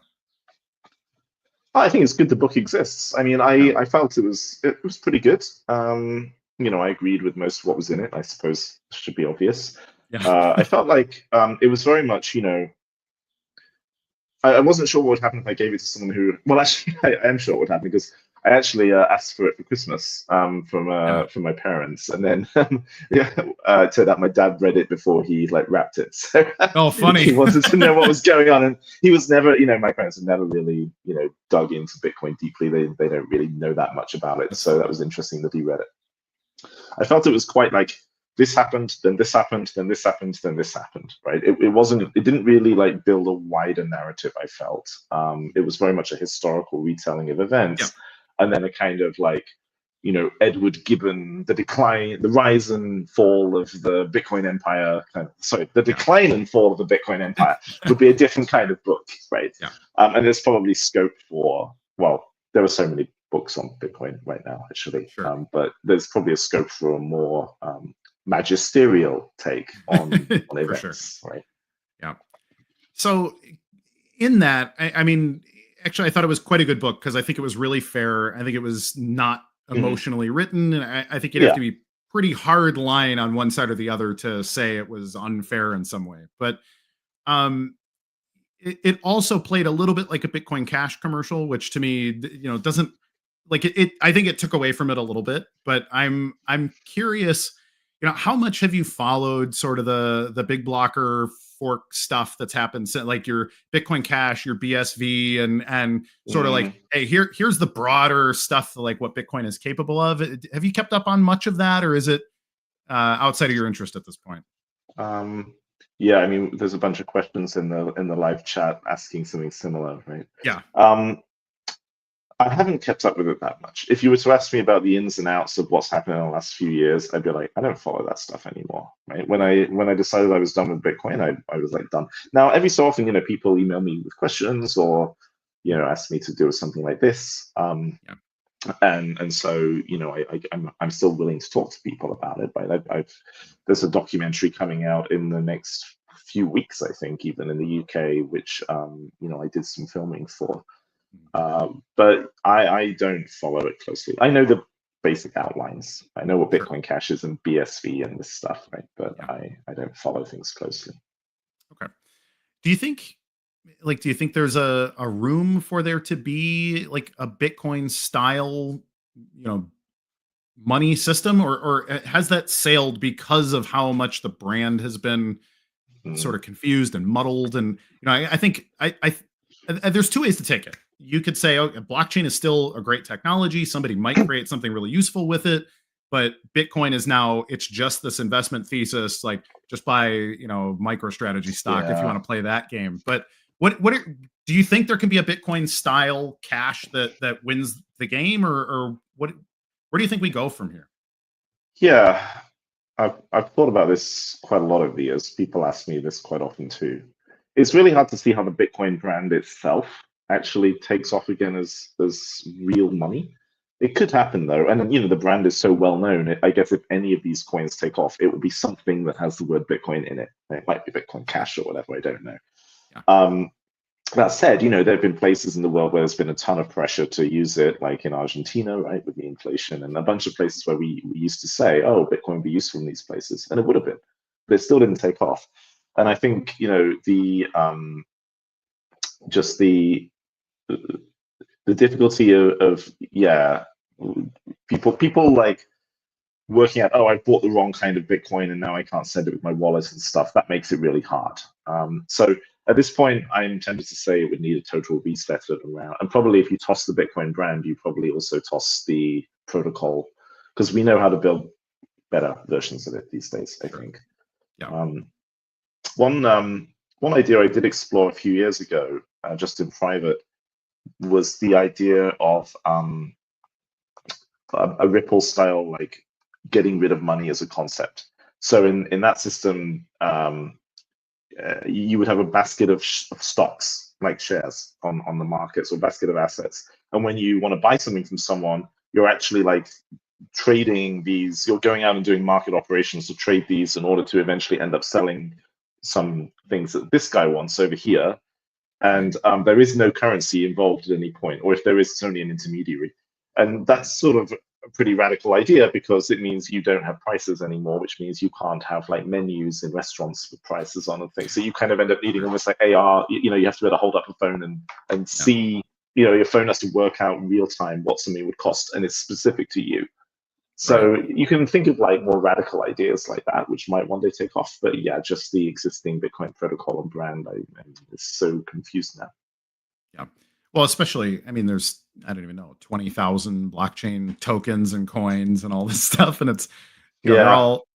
I think it's good the book exists. I mean, I felt it was pretty good. I agreed with most of what was in it. I suppose it should be obvious. Yeah. I felt like it was very much, I wasn't sure what would happen if I gave it to someone who, well, actually, I am sure what would happen, because I actually asked for it for Christmas from my parents, and then it turned out my dad read it before he like wrapped it. So oh, funny. He wanted to know what was going on, and he was never, my parents had never really, dug into Bitcoin deeply. They don't really know that much about it. So that was interesting that he read it. I felt it was quite like this happened, then this happened, then this happened, then this happened, right? It didn't really like build a wider narrative, I felt. It was very much a historical retelling of events, and then a kind of like, Edward Gibbon, the rise and fall of the Bitcoin empire, the decline and fall of the Bitcoin empire would be a different kind of book, right? And there's probably scope for, well, there are so many books on Bitcoin right now, actually, but there's probably a scope for a more magisterial take on events, right? Yeah. So in that, I mean, actually, I thought it was quite a good book because I think it was really fair. I think it was not emotionally written, and I think you'd have to be pretty hard line on one side or the other to say it was unfair in some way. But it also played a little bit like a Bitcoin Cash commercial, which to me, doesn't like it. I think it took away from it a little bit. But I'm curious, how much have you followed sort of the big blocker fork stuff that's happened, like your Bitcoin Cash, your BSV, and sort of like, hey, here's the broader stuff, like what Bitcoin is capable of. Have you kept up on much of that, or is it outside of your interest at this point? Yeah, I mean, there's a bunch of questions in the live chat asking something similar, right? Yeah. I haven't kept up with it that much. If you were to ask me about the ins and outs of what's happened in the last few years, I'd be like, I don't follow that stuff anymore, right? When I decided I was done with Bitcoin, I was like done. Now, every so often, people email me with questions or, ask me to do something like this. And so, I'm still willing to talk to people about it, right? There's a documentary coming out in the next few weeks, I think, even in the UK, which, I did some filming for. But I don't follow it closely. I know the basic outlines. I know what Bitcoin Cash is and BSV and this stuff, right? But I don't follow things closely. Okay. Do you think there's a room for there to be like a Bitcoin style, money system, or has that sailed because of how much the brand has been sort of confused and muddled? And I think there's two ways to take it. You could say, oh, blockchain is still a great technology. Somebody might create something really useful with it, but Bitcoin is now, it's just this investment thesis, like just buy, MicroStrategy stock if you want to play that game. But what do you think there can be a Bitcoin style cash that wins the game, or where do you think we go from here? Yeah, I've thought about this quite a lot over the years. People ask me this quite often too. It's really hard to see how the Bitcoin brand itself actually takes off again as real money. It could happen though, and the brand is so well known. I guess if any of these coins take off, it would be something that has the word Bitcoin in it. It might be Bitcoin Cash or whatever. I don't know. Yeah. That said, there have been places in the world where there's been a ton of pressure to use it, like in Argentina, right, with the inflation, and a bunch of places where we used to say, oh, Bitcoin would be useful in these places, and it would have been, but it still didn't take off. And I think, just the difficulty of people like working out, oh, I bought the wrong kind of Bitcoin and now I can't send it with my wallet and stuff. That makes it really hard. So at this point, I'm tempted to say it would need a total reset around. And probably if you toss the Bitcoin brand, you probably also toss the protocol, because we know how to build better versions of it these days, I think. Yeah. One idea I did explore a few years ago, just in private, was the idea of a Ripple style, like getting rid of money as a concept. So in that system, you would have a basket of stocks, like shares on the markets, or basket of assets. And when you want to buy something from someone, you're actually like trading these, you're going out and doing market operations to trade these in order to eventually end up selling some things that this guy wants over here. And there is no currency involved at any point, or if there is, it's only an intermediary. And that's sort of a pretty radical idea, because it means you don't have prices anymore, which means you can't have like menus in restaurants with prices on and things. So you kind of end up needing almost like AR, you have to be able to hold up a phone and see, your phone has to work out in real time what something would cost, and it's specific to you. So Right. you can think of like more radical ideas like that, which might one day take off. But yeah, just the existing Bitcoin protocol and brand, I'm so confused now. Yeah. Well, especially, I mean, there's, I don't even know, 20,000 blockchain tokens and coins and all this stuff. And it's, Yeah,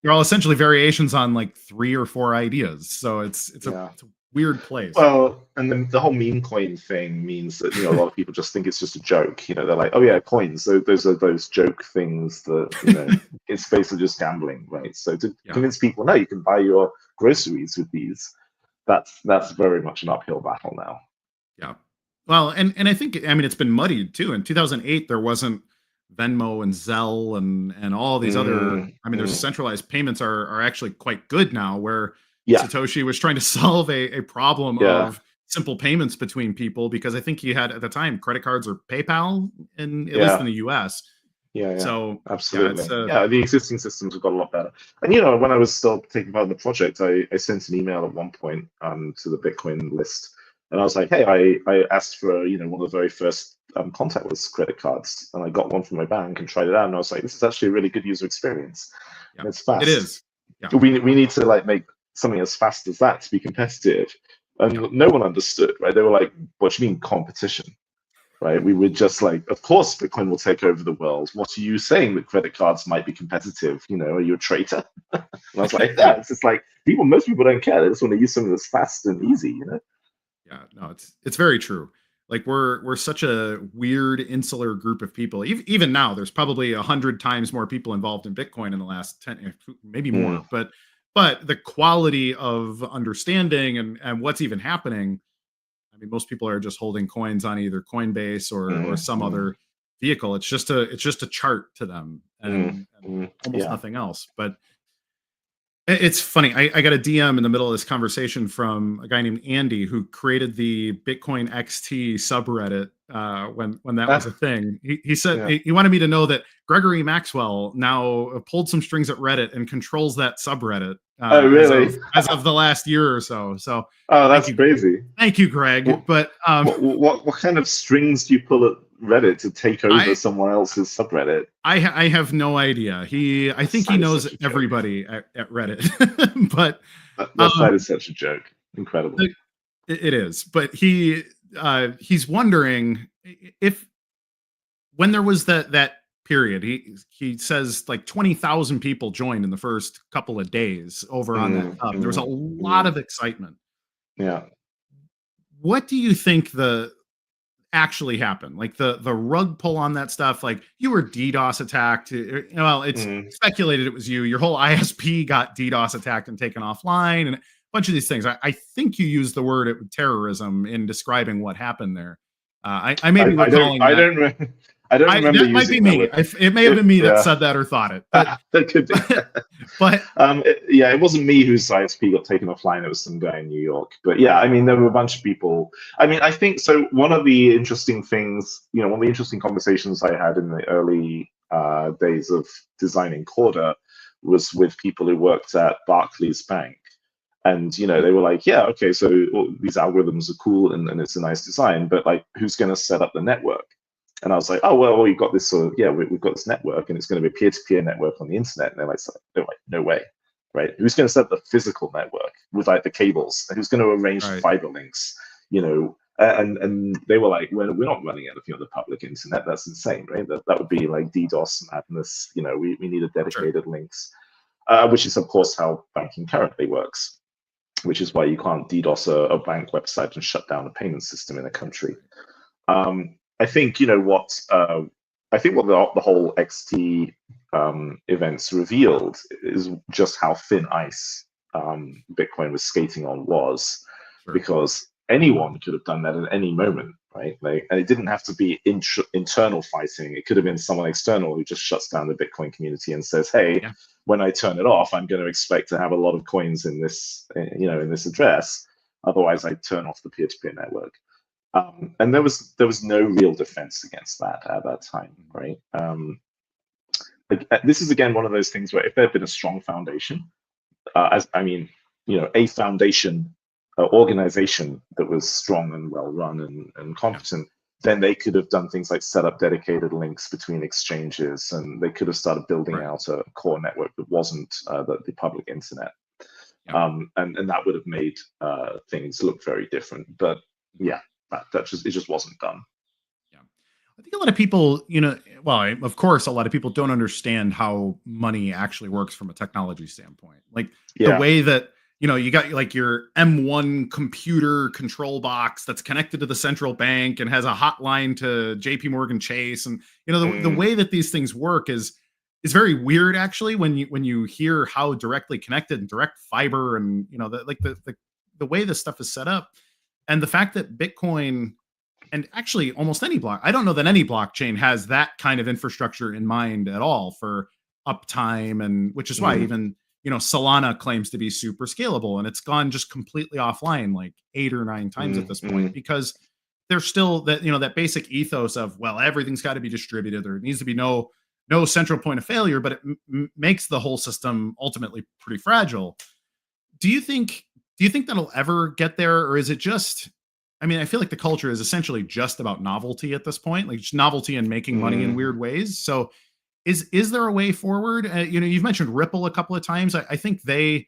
they're all essentially variations on like 3 or 4 ideas. So yeah. it's a weird place. Well, and then the whole meme coin thing means that a lot of people just think it's just a joke. They're like, oh yeah, coins. Those are those joke things that it's basically just gambling, right? So to Yeah. convince people, no, you can buy your groceries with these. That's very much an uphill battle now. Yeah. Well, and I think, I mean, it's been muddied too. In 2008, there wasn't Venmo and Zelle and all these other, Mm, I mean, there's mm. centralized payments are actually quite good now, where Yeah, Satoshi was trying to solve a problem yeah, of simple payments between people, because I think he had at the time credit cards or PayPal, in at least in yeah. the US. Yeah, So yeah, it's absolutely. Yeah, the existing systems have got a lot better. And when I was still taking part in the project, I sent an email at one point to the Bitcoin list, and I was like, hey, I asked for one of the very first contactless credit cards, and I got one from my bank and tried it out, and I was like, this is actually a really good user experience, yeah, and it's it fast. is. Yeah. We need to like make something as fast as that to be competitive, Yeah. and no one understood, right? They were like, what do you mean competition? Right? We were just like, of course, Bitcoin will take over the world. What are you saying that credit cards might be competitive? Are you a traitor? And I was like, yeah, it's just like most people don't care. They just want to use something that's fast and easy. Yeah, no, it's very true. Like we're such a weird insular group of people. Even now, there's probably 100 times more people involved in Bitcoin in the last 10, maybe Mm, more. But the quality of understanding and what's even happening. I mean, most people are just holding coins on either Coinbase or mm, some mm, other vehicle. It's just a chart to them, and almost yeah. nothing else. But it's funny. I got a DM in the middle of this conversation from a guy named Andy, who created the Bitcoin XT subreddit when that was a Ah, thing. He said yeah. he wanted me to know that Gregory Maxwell now pulled some strings at Reddit and controls that subreddit Oh, really? as of the last year or so. So Oh, thank that's you, crazy. Greg. What, But what kind of strings do you pull at Reddit to take over I someone else's subreddit? I have no idea. I think he That is knows such a joke. everybody at Reddit, but. That Um, site is such a joke. Incredible. It is, but he's wondering if, when there was that period, he says like 20,000 people joined in the first couple of days over on that Mm, hub. There was a mm, lot mm. of excitement. Yeah. What do you think the actually happened? Like the rug pull on that stuff? Like, you were DDoS attacked. Well, it's Mm. speculated it was you. Your whole ISP got DDoS attacked and taken offline, and a bunch of these things. I think you used the word terrorism in describing what happened there. I may be I don't recalling I that. don't I don't remember That might be using that me. word. It may have been me that Yeah, said that or thought it, but that could be. but Yeah, it wasn't me whose ISP got taken offline. It was some guy in New York. But yeah, I mean, there were a bunch of people. I mean, I think so. One of the interesting things, one of the interesting conversations I had in the early days of designing Corda was with people who worked at Barclays Bank. And they were like, yeah, okay, so these algorithms are cool and it's a nice design, but like, who's going to set up the network? And I was like, oh well, we've got this we've got this network, and it's going to be a peer-to-peer network on the internet. And they're like, no way, right? Who's going to set up the physical network with like the cables? Who's going to arrange the right, fiber links? And they were like, we're not running anything on the public internet. That's insane, right? That would be like DDoS madness. We need a sure, dedicated links, which is of course how banking currently works, which is why you can't DDoS a bank website and shut down a payment system in a country. I think I think what the whole XT events revealed is just how thin ice Bitcoin was skating on was, sure, because anyone could have done that at any moment, right? And it didn't have to be internal fighting. It could have been someone external who just shuts down the Bitcoin community and says, "Hey, yeah, when I turn it off, I'm going to expect to have a lot of coins in this, in this address. yeah, Otherwise, I turn off the peer-to-peer network." And there was no real defense against that at that time, mhm, right? This is again one of those things where if there had been a strong foundation, as I mean, a foundation organization that was strong and well run and yeah, competent, then they could have done things like set up dedicated links between exchanges, and they could have started building out a core network that wasn't the public internet. And that would have made things look very different. But yeah, it just wasn't done. Yeah, I think a lot of people, well, of course, a lot of people don't understand how money actually works from a technology standpoint. Like the way that you got like your M1 computer control box that's connected to the central bank and has a hotline to JP Morgan Chase, and the way that these things work is very weird actually when you hear how directly connected and direct fiber and the way this stuff is set up, and the fact that Bitcoin and actually almost any I don't know that any blockchain has that kind of infrastructure in mind at all for uptime, and which is why even Solana claims to be super scalable, and it's gone just completely offline like 8 or 9 times at this point, because there's still that basic ethos of, well, everything's got to be distributed. There needs to be no central point of failure, but it makes the whole system ultimately pretty fragile. Do you think that'll ever get there, or is it just? I mean, I feel like the culture is essentially just about novelty at this point, like just novelty and making money in weird ways. So is there a way forward? You've mentioned Ripple a couple of times. I think they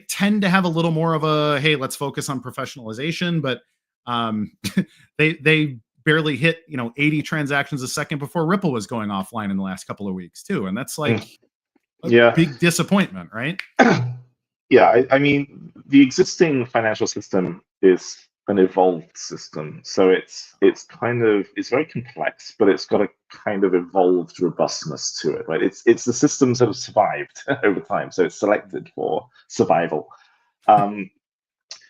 tend to have a little more of a, hey, let's focus on professionalization, but they barely hit 80 transactions a second before Ripple was going offline in the last couple of weeks too, and that's like a big disappointment, right? Yeah, I mean, the existing financial system is an evolved system, so it's very complex, but it's got a kind of evolved robustness to it, right? It's the systems that have survived over time, so it's selected for survival.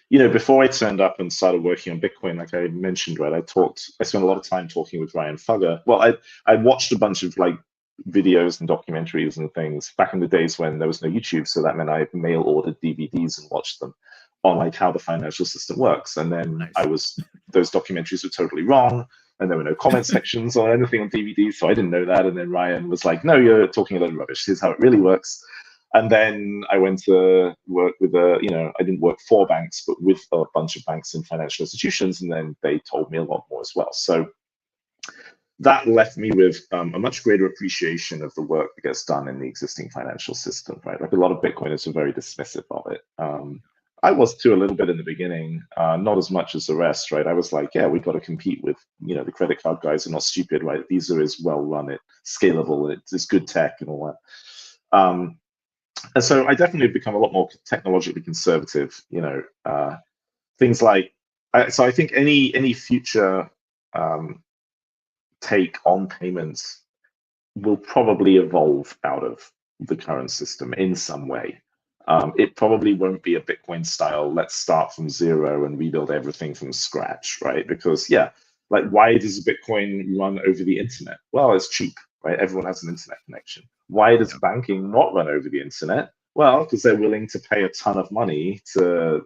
Before I turned up and started working on Bitcoin, like I mentioned, right, I spent a lot of time talking with Ryan Fugger. Well, I watched a bunch of like videos and documentaries and things back in the days when there was no YouTube, so that meant I mail ordered DVDs and watched them on like how the financial system works. And then those documentaries were totally wrong, and there were no comment sections or anything on DVDs, so I didn't know that. And then Ryan was like, no, you're talking a lot of rubbish. Here's how it really works. And then I went to work with I didn't work for banks, but with a bunch of banks and financial institutions, and then they told me a lot more as well. So that left me with a much greater appreciation of the work that gets done in the existing financial system, right? Like a lot of Bitcoiners are very dismissive of it. I was too a little bit in the beginning, not as much as the rest, right? I was like, yeah, we've got to compete with, the credit card guys are not stupid, right? Visa is well run, it's scalable, it's good tech and all that. And so I definitely become a lot more technologically conservative, things like, so I think any future take on payments will probably evolve out of the current system in some way. It probably won't be a Bitcoin style, let's start from zero and rebuild everything from scratch, right? Because why does Bitcoin run over the internet? Well, it's cheap, right? Everyone has an internet connection. Why does banking not run over the internet? Well, because they're willing to pay a ton of money to,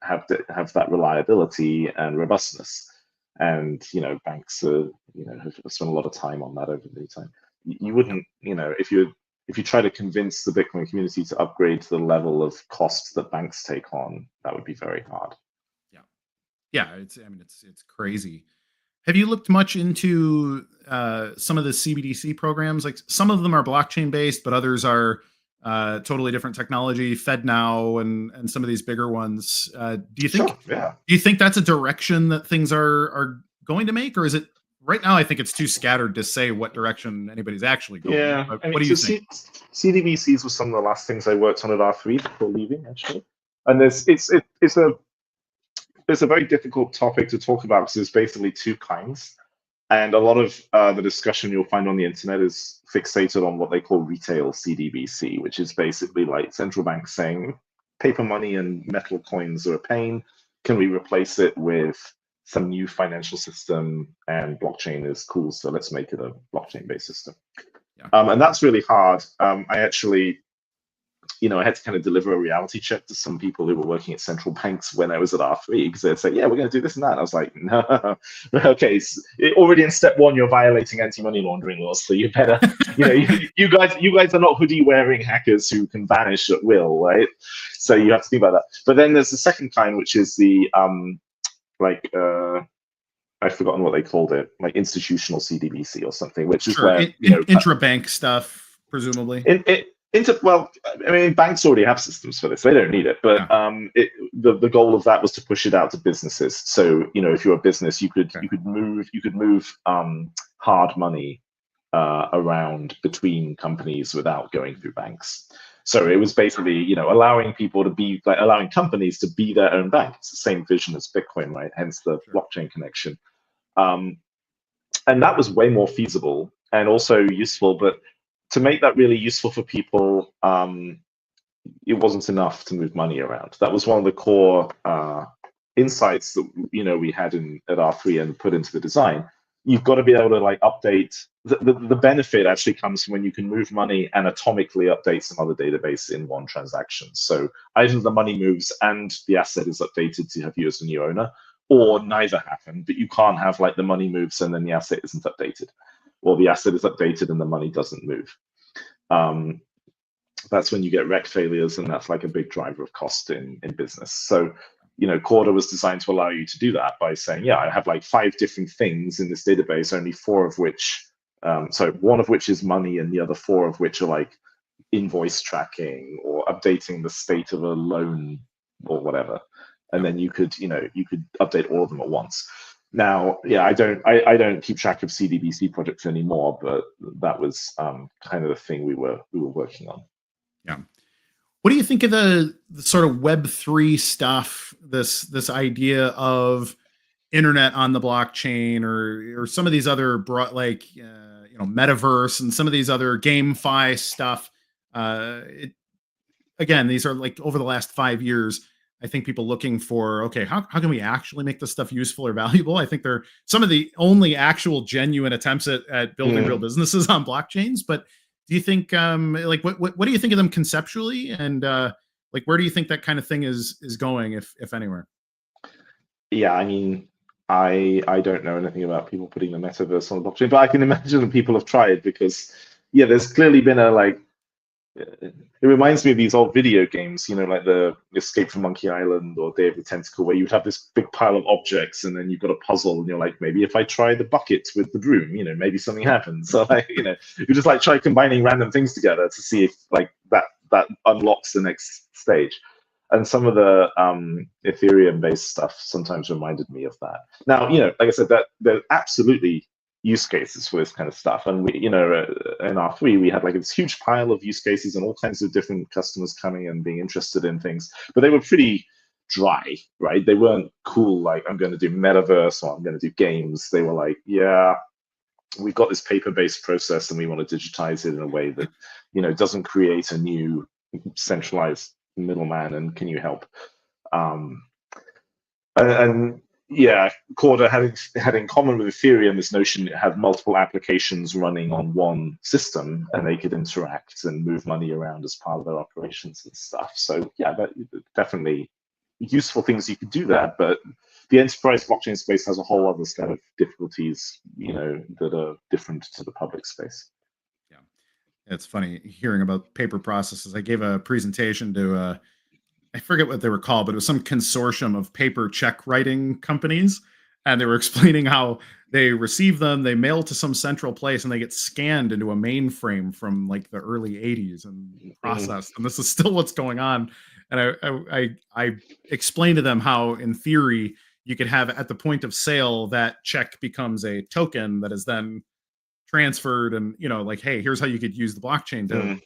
have that reliability and robustness. And banks have spent a lot of time on that over the time. You wouldn't, if you try to convince the Bitcoin community to upgrade to the level of costs that banks take on, that would be very hard. Yeah, it's crazy. Have you looked much into some of the CBDC programs? Like some of them are blockchain based, but others are totally different technology, FedNow and some of these bigger ones. Do you think? Sure, yeah. Do you think that's a direction that things are going to make, or is it right now? I think it's too scattered to say what direction anybody's actually going. Yeah, what do you think? CDBCs was some of the last things I worked on at R3 before leaving, actually. And it's a very difficult topic to talk about because there's basically two kinds. And a lot of the discussion you'll find on the internet is fixated on what they call retail CDBC, which is basically like central banks saying paper money and metal coins are a pain. Can we replace it with some new financial system? And blockchain is cool, so let's make it a blockchain-based system. Yeah. And that's really hard. I actually, I had to kind of deliver a reality check to some people who were working at central banks when I was at R3, because they'd say, yeah, we're going to do this and that. And I was like, no, okay, so already in step one, you're violating anti-money laundering laws. So you better, you guys are not hoodie-wearing hackers who can vanish at will, right? So you have to think about that. But then there's the second kind, which is the, I've forgotten what they called it, like institutional CDBC or something, which is Sure. where Intra-bank stuff, presumably. Well, I mean, banks already have systems for this; they don't need it. But the goal of that was to push it out to businesses. So if you're a business, you could move hard money around between companies without going through banks. So it was basically, allowing people to be allowing companies to be their own bank. It's the same vision as Bitcoin, right? Hence the blockchain connection. And that was way more feasible and also useful. But to make that really useful for people, it wasn't enough to move money around. That was one of the core insights that we had at R3 and put into the design. You've got to be able to update. The benefit actually comes from when you can move money and atomically update some other database in one transaction. So either the money moves and the asset is updated to have you as a new owner, or neither happen, but you can't have the money moves and then the asset isn't updated, or the asset is updated and the money doesn't move. That's when you get rec failures, and that's a big driver of cost in business. So Corda was designed to allow you to do that by saying, I have 5 different things in this database, only 4 of which, one of which is money, and the other 4 of which are invoice tracking or updating the state of a loan or whatever. And then you could update all of them at once. Now, I don't keep track of CDBC projects anymore, but that was kind of the thing we were working on. Yeah. What do you think of the sort of Web3 stuff? This idea of internet on the blockchain, or some of these other broad, metaverse, and some of these other GameFi stuff. Again, these are over the last 5 years. I think people looking for, okay, how can we actually make this stuff useful or valuable? I think they're some of the only actual genuine attempts at building real businesses on blockchains. But do you think, what do you think of them conceptually, and where do you think that kind of thing is going, if anywhere? Yeah, I mean, I don't know anything about people putting the metaverse on the blockchain, but I can imagine that people have tried, because there's clearly been it reminds me of these old video games, like the Escape from Monkey Island or Day of the Tentacle, where you would have this big pile of objects and then you've got a puzzle and you're like, maybe if I try the bucket with the broom, maybe something happens. So you just try combining random things together to see if that unlocks the next stage. And some of the Ethereum-based stuff sometimes reminded me of that. Now, like I said, that there's absolutely use cases for this kind of stuff. And we, in R3, we had this huge pile of use cases and all kinds of different customers coming and being interested in things, but they were pretty dry, right? They weren't cool, I'm going to do metaverse or I'm going to do games. They were we've got this paper-based process and we want to digitize it in a way that, doesn't create a new centralized middleman, and can you help? Corda had in common with Ethereum this notion it had multiple applications running on one system, and they could interact and move money around as part of their operations and stuff. So that definitely useful things you could do that. But the enterprise blockchain space has a whole other set of difficulties, that are different to the public space. Yeah, it's funny hearing about paper processes. I gave a presentation to I forget what they were called, but it was some consortium of paper check writing companies. And they were explaining how they receive them, they mail to some central place, and they get scanned into a mainframe from the early 80s and processed. And this is still what's going on. And I explained to them how, in theory, you could have at the point of sale that check becomes a token that is then transferred, and hey, here's how you could use the blockchain to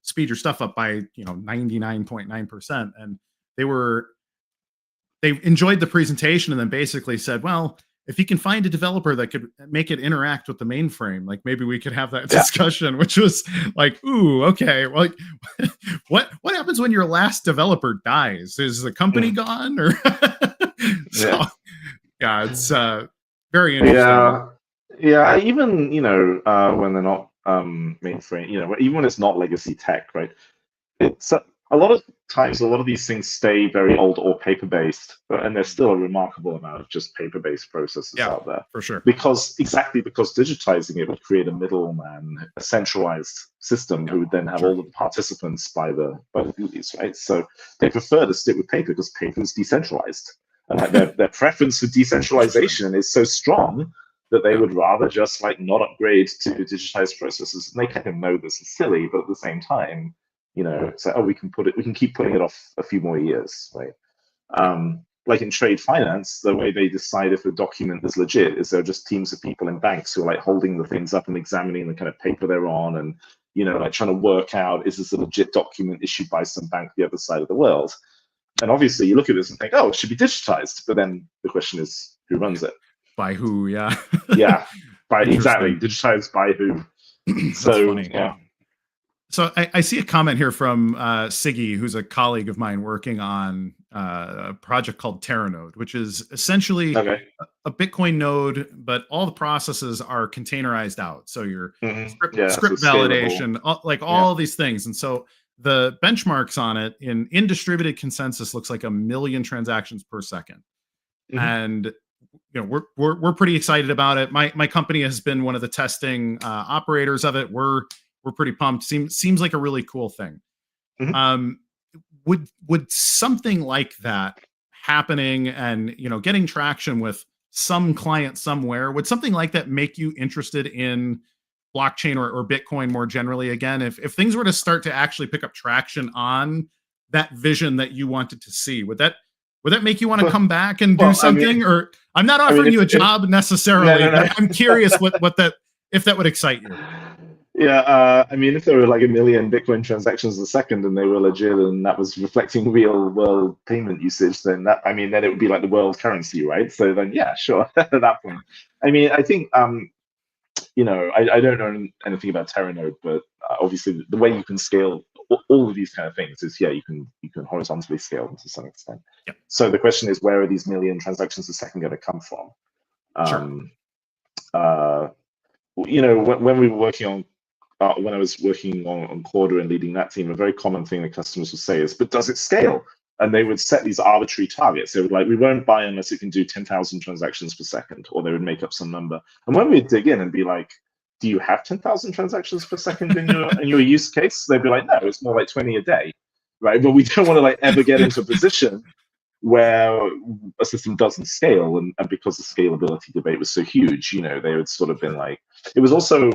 speed your stuff up by 99.9%. And they enjoyed the presentation, and then basically said, well, if you can find a developer that could make it interact with the mainframe, maybe we could have that discussion. Which was ooh, okay, well, what happens when your last developer dies? Is the company gone? Or it's very interesting. Even when they're not mainframe, even when it's not legacy tech, right? It's a lot of times, a lot of these things stay very old or paper-based, and there's still a remarkable amount of just paper-based processes out there. For sure. Because digitizing it would create a middleman, a centralized system who would then have all the participants by the GUIs, right? So they prefer to stick with paper because paper is decentralized. And like their preference for decentralization is so strong that they would rather just like not upgrade to digitized processes. And they kind of know this is silly, but at the same time, it's like, oh, we can keep putting it off a few more years, right? Like in trade finance, the way they decide if a document is legit is there are just teams of people in banks who are like holding the things up and examining the kind of paper they're on, and like trying to work out, is this a legit document issued by some bank the other side of the world? And obviously you look at this and think, oh, it should be digitized, but then the question is, who runs it? By who? Yeah. Yeah. Exactly. Digitized by who? So funny. Yeah. So I see a comment here from Siggy, who's a colleague of mine working on a project called Terranode, which is essentially a Bitcoin node, but all the processes are containerized out. So your script validation, all these things. And so the benchmarks on it in distributed consensus looks like 1 million transactions per second. And we're pretty excited about it. My company has been one of the testing operators of it. We're pretty pumped. Seems like a really cool thing. Would something like that happening and getting traction with some client somewhere, would something like that make you interested in blockchain or Bitcoin more generally again? If things were to start to actually pick up traction on that vision that you wanted to see, would that make you want to come back and do something? Or I'm not offering you a job necessarily. No. But I'm curious if that would excite you. Yeah, if there were like 1 million Bitcoin transactions a second and they were legit and that was reflecting real world payment usage, then then it would be like the world currency, right? So then, yeah, sure. At that point, I think, I don't know anything about Terranode, but obviously the way you can scale all of these kind of things is, you can horizontally scale them to some extent. Yep. So the question is, where are these 1 million transactions a second going to come from? When we were working on when I was working on Corda and leading that team, a very common thing that customers would say is, but does it scale? And they would set these arbitrary targets. They would like, we won't buy unless it can do 10,000 transactions per second, or they would make up some number. And when we'd dig in and be like, do you have 10,000 transactions per second in your use case? They'd be like, no, it's more like 20 a day, right? But we don't want to ever get into a position where a system doesn't scale, and because the scalability debate was so huge, they would sort of been like, it was also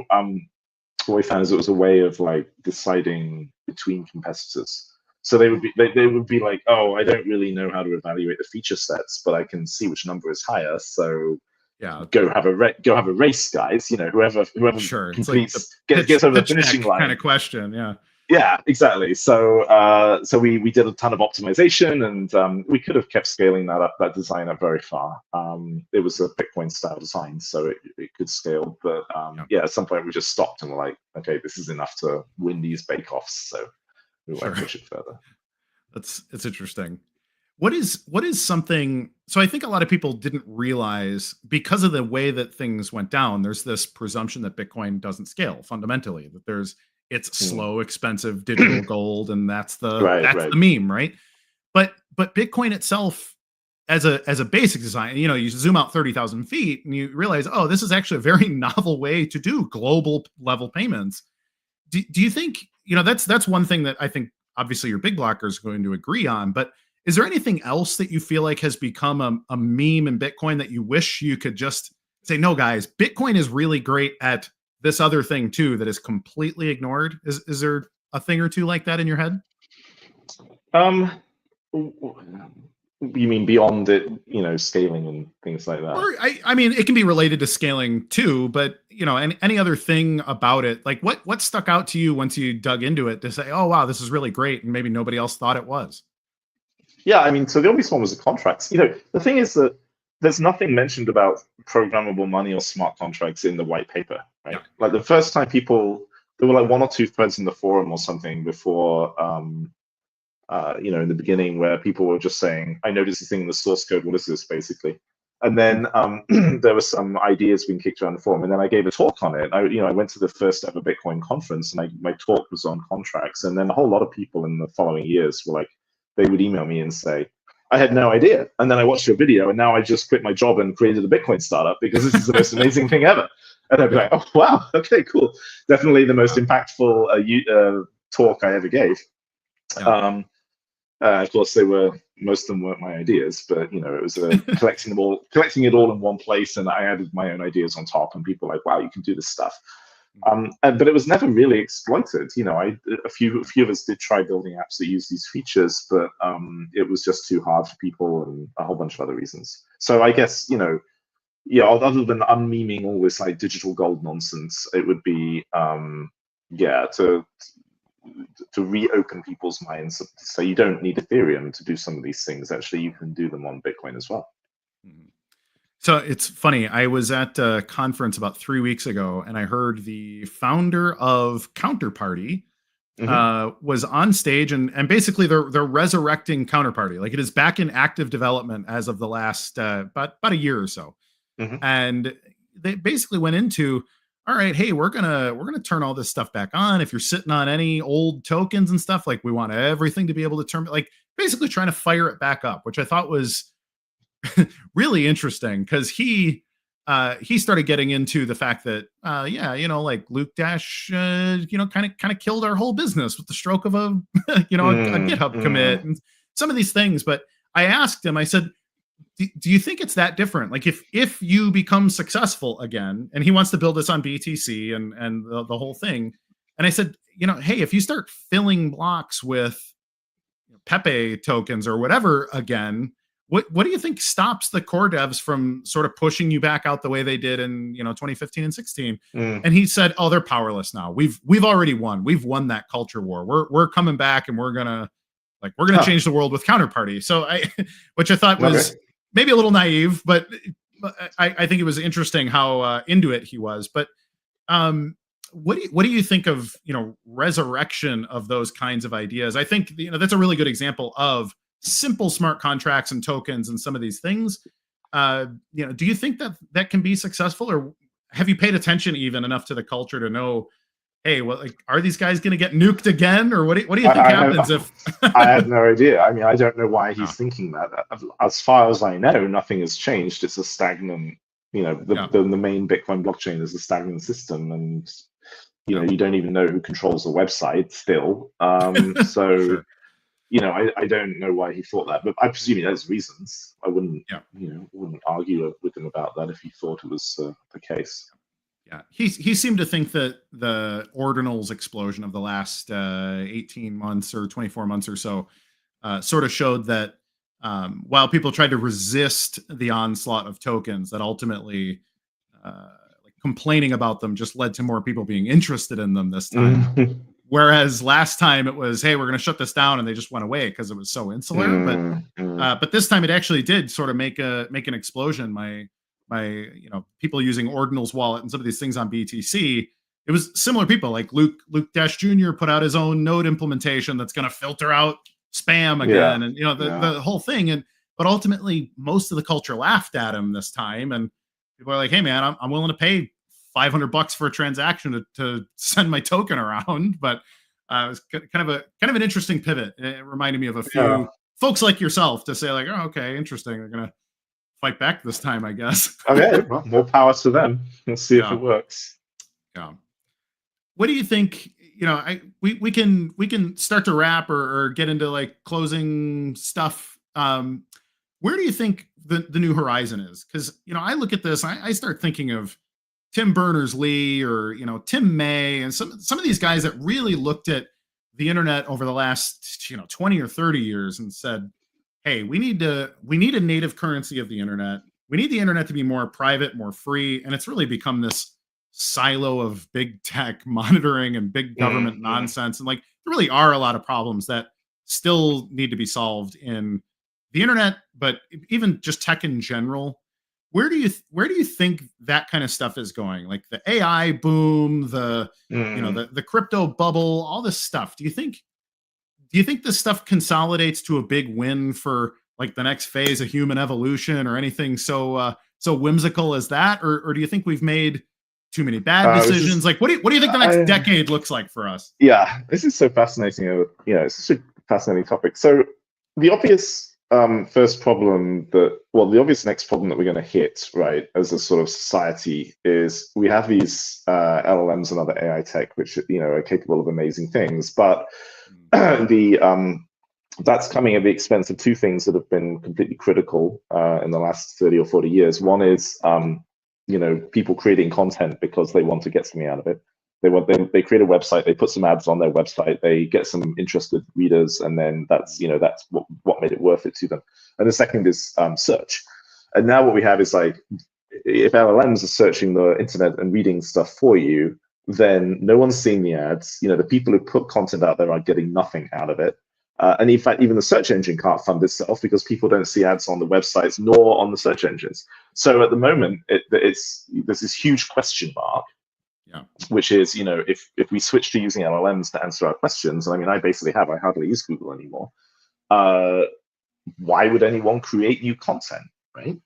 what we found is it was a way of deciding between competitors. So they would be like, oh, I don't really know how to evaluate the feature sets, but I can see which number is higher. So go have a race, guys. Whoever completes gets over the finishing line. Kind of question, yeah. Yeah, exactly. So we did a ton of optimization, and we could have kept scaling that design up very far. It was a Bitcoin style design, so it could scale. But at some point we just stopped and we're like, okay, this is enough to win these bake-offs. So we won't push it further. It's interesting. What is something? So I think a lot of people didn't realize, because of the way that things went down, there's this presumption that Bitcoin doesn't scale fundamentally. That it's slow, expensive digital gold, and that's the meme, right? But Bitcoin itself, as a basic design, you zoom out 30,000 feet and you realize, oh, this is actually a very novel way to do global level payments. Do you think that's one thing that I think obviously your big blocker is going to agree on? But is there anything else that you feel like has become a meme in Bitcoin that you wish you could just say, no, guys, Bitcoin is really great at this other thing too that is completely ignored? Is there a thing or two like that in your head? You mean beyond it, scaling and things like that? Or it can be related to scaling too, but any other thing about it, like what stuck out to you once you dug into it to say, oh wow, this is really great, and maybe nobody else thought it was? Yeah, so the obvious one was the contracts. The thing is that there's nothing mentioned about programmable money or smart contracts in the white paper, right? Yeah. Like the first time there were like 1 or 2 threads in the forum or something before, in the beginning, where people were just saying, I noticed this thing in the source code, what is this, basically? And then there were some ideas being kicked around the forum, and then I gave a talk on it. I went to the first ever Bitcoin conference, and my talk was on contracts. And then a whole lot of people in the following years were like, they would email me and say, I had no idea. And then I watched your video, and now I just quit my job and created a Bitcoin startup because this is the most amazing thing ever. And I'd be like, oh, wow, okay, cool. Definitely the most impactful talk I ever gave. Yeah. Of course, most of them weren't my ideas, but it was collecting it all in one place, and I added my own ideas on top, and people were like, wow, you can do this stuff. But it was never really exploited. A few of us did try building apps that use these features, but it was just too hard for people, and a whole bunch of other reasons. So I guess other than unmemeing all this like digital gold nonsense, it would be to reopen people's minds to say you don't need Ethereum to do some of these things. Actually, you can do them on Bitcoin as well. So it's funny. I was at a conference about 3 weeks ago, and I heard the founder of Counterparty was on stage, and basically they're resurrecting Counterparty. Like, it is back in active development as of the last about a year or so. And they basically went into, all right, hey, we're gonna turn all this stuff back on. If you're sitting on any old tokens and stuff, like, we want everything to be able to turn, like, basically trying to fire it back up, which I thought was really interesting, because he started getting into the fact that like Luke Dash kind of killed our whole business with the stroke of a a GitHub commit and some of these things. But I asked him, I said, do you think it's that different? Like, if you become successful again, and he wants to build this on BTC and the whole thing, and I said, hey, if you start filling blocks with Pepe tokens or whatever again, what do you think stops the core devs from sort of pushing you back out the way they did in 2015 and 16? And he said, oh, they're powerless now. We've already won. We've won that culture war. We're coming back, and we're gonna change the world with Counterparty. So which I thought was maybe a little naive, but I think it was interesting how into it he was. But what do you think of resurrection of those kinds of ideas? I think that's a really good example of simple smart contracts and tokens and some of these things. Do you think that can be successful, or have you paid attention even enough to the culture to know, hey, are these guys going to get nuked again, or what do you think happens if? I have no idea. I mean, I don't know why he's thinking that. As far as I know, nothing has changed. It's a stagnant. The main Bitcoin blockchain is a stagnant system, and you don't even know who controls the website still. So. Sure. I don't know why he thought that, but I presume he has reasons. I wouldn't, wouldn't argue with him about that if he thought it was the case. Yeah, he seemed to think that the ordinals explosion of the last 18 months or 24 months or so sort of showed that while people tried to resist the onslaught of tokens, that ultimately complaining about them just led to more people being interested in them this time. Whereas last time it was, hey, we're going to shut this down, and they just went away because it was so insular. But this time it actually did sort of make an explosion. My people using Ordinal's wallet and some of these things on BTC, it was similar people like Luke Dash Jr. put out his own node implementation that's going to filter out spam again, and the whole thing. But ultimately, most of the culture laughed at him this time, and people are like, hey man, I'm willing to pay $500 for a transaction to send my token around. But it was kind of an interesting pivot. It reminded me of a few folks like yourself to say like, oh, okay, interesting. They're gonna fight back this time, I guess. Okay, well, more power to them. Let's see if it works. Yeah. What do you think? We can start to wrap or get into like closing stuff. Where do you think the new horizon is? Because I look at this, I start thinking of Tim Berners-Lee or Tim May and some of these guys that really looked at the internet over the last 20 or 30 years and said, hey, we need a native currency of the internet. We need the internet to be more private, more free, and it's really become this silo of big tech monitoring and big government nonsense. And like, there really are a lot of problems that still need to be solved in the internet, but even just tech in general. Where do you think that kind of stuff is going? Like the AI boom, the the crypto bubble, all this stuff. Do you think this stuff consolidates to a big win for like the next phase of human evolution or anything so whimsical as that, or do you think we've made too many bad decisions? Like, what do you think the next decade looks like for us? Yeah, this is so fascinating. It's such a fascinating topic. So the obvious the obvious next problem that we're going to hit, right, as a sort of society is we have these LLMs and other AI tech, which are capable of amazing things, but the that's coming at the expense of two things that have been completely critical in the last 30 or 40 years. One is, people creating content because they want to get something out of it. They create a website, they put some ads on their website, they get some interested readers, and then that's what made it worth it to them. And the second is search. And now what we have is like, if LLMs are searching the internet and reading stuff for you, then no one's seeing the ads. The people who put content out there are getting nothing out of it. And in fact, even the search engine can't fund itself because people don't see ads on the websites nor on the search engines. So at the moment, there's this huge question mark, which is, if we switch to using LLMs to answer our questions, I mean, I hardly use Google anymore. Why would anyone create new content, right?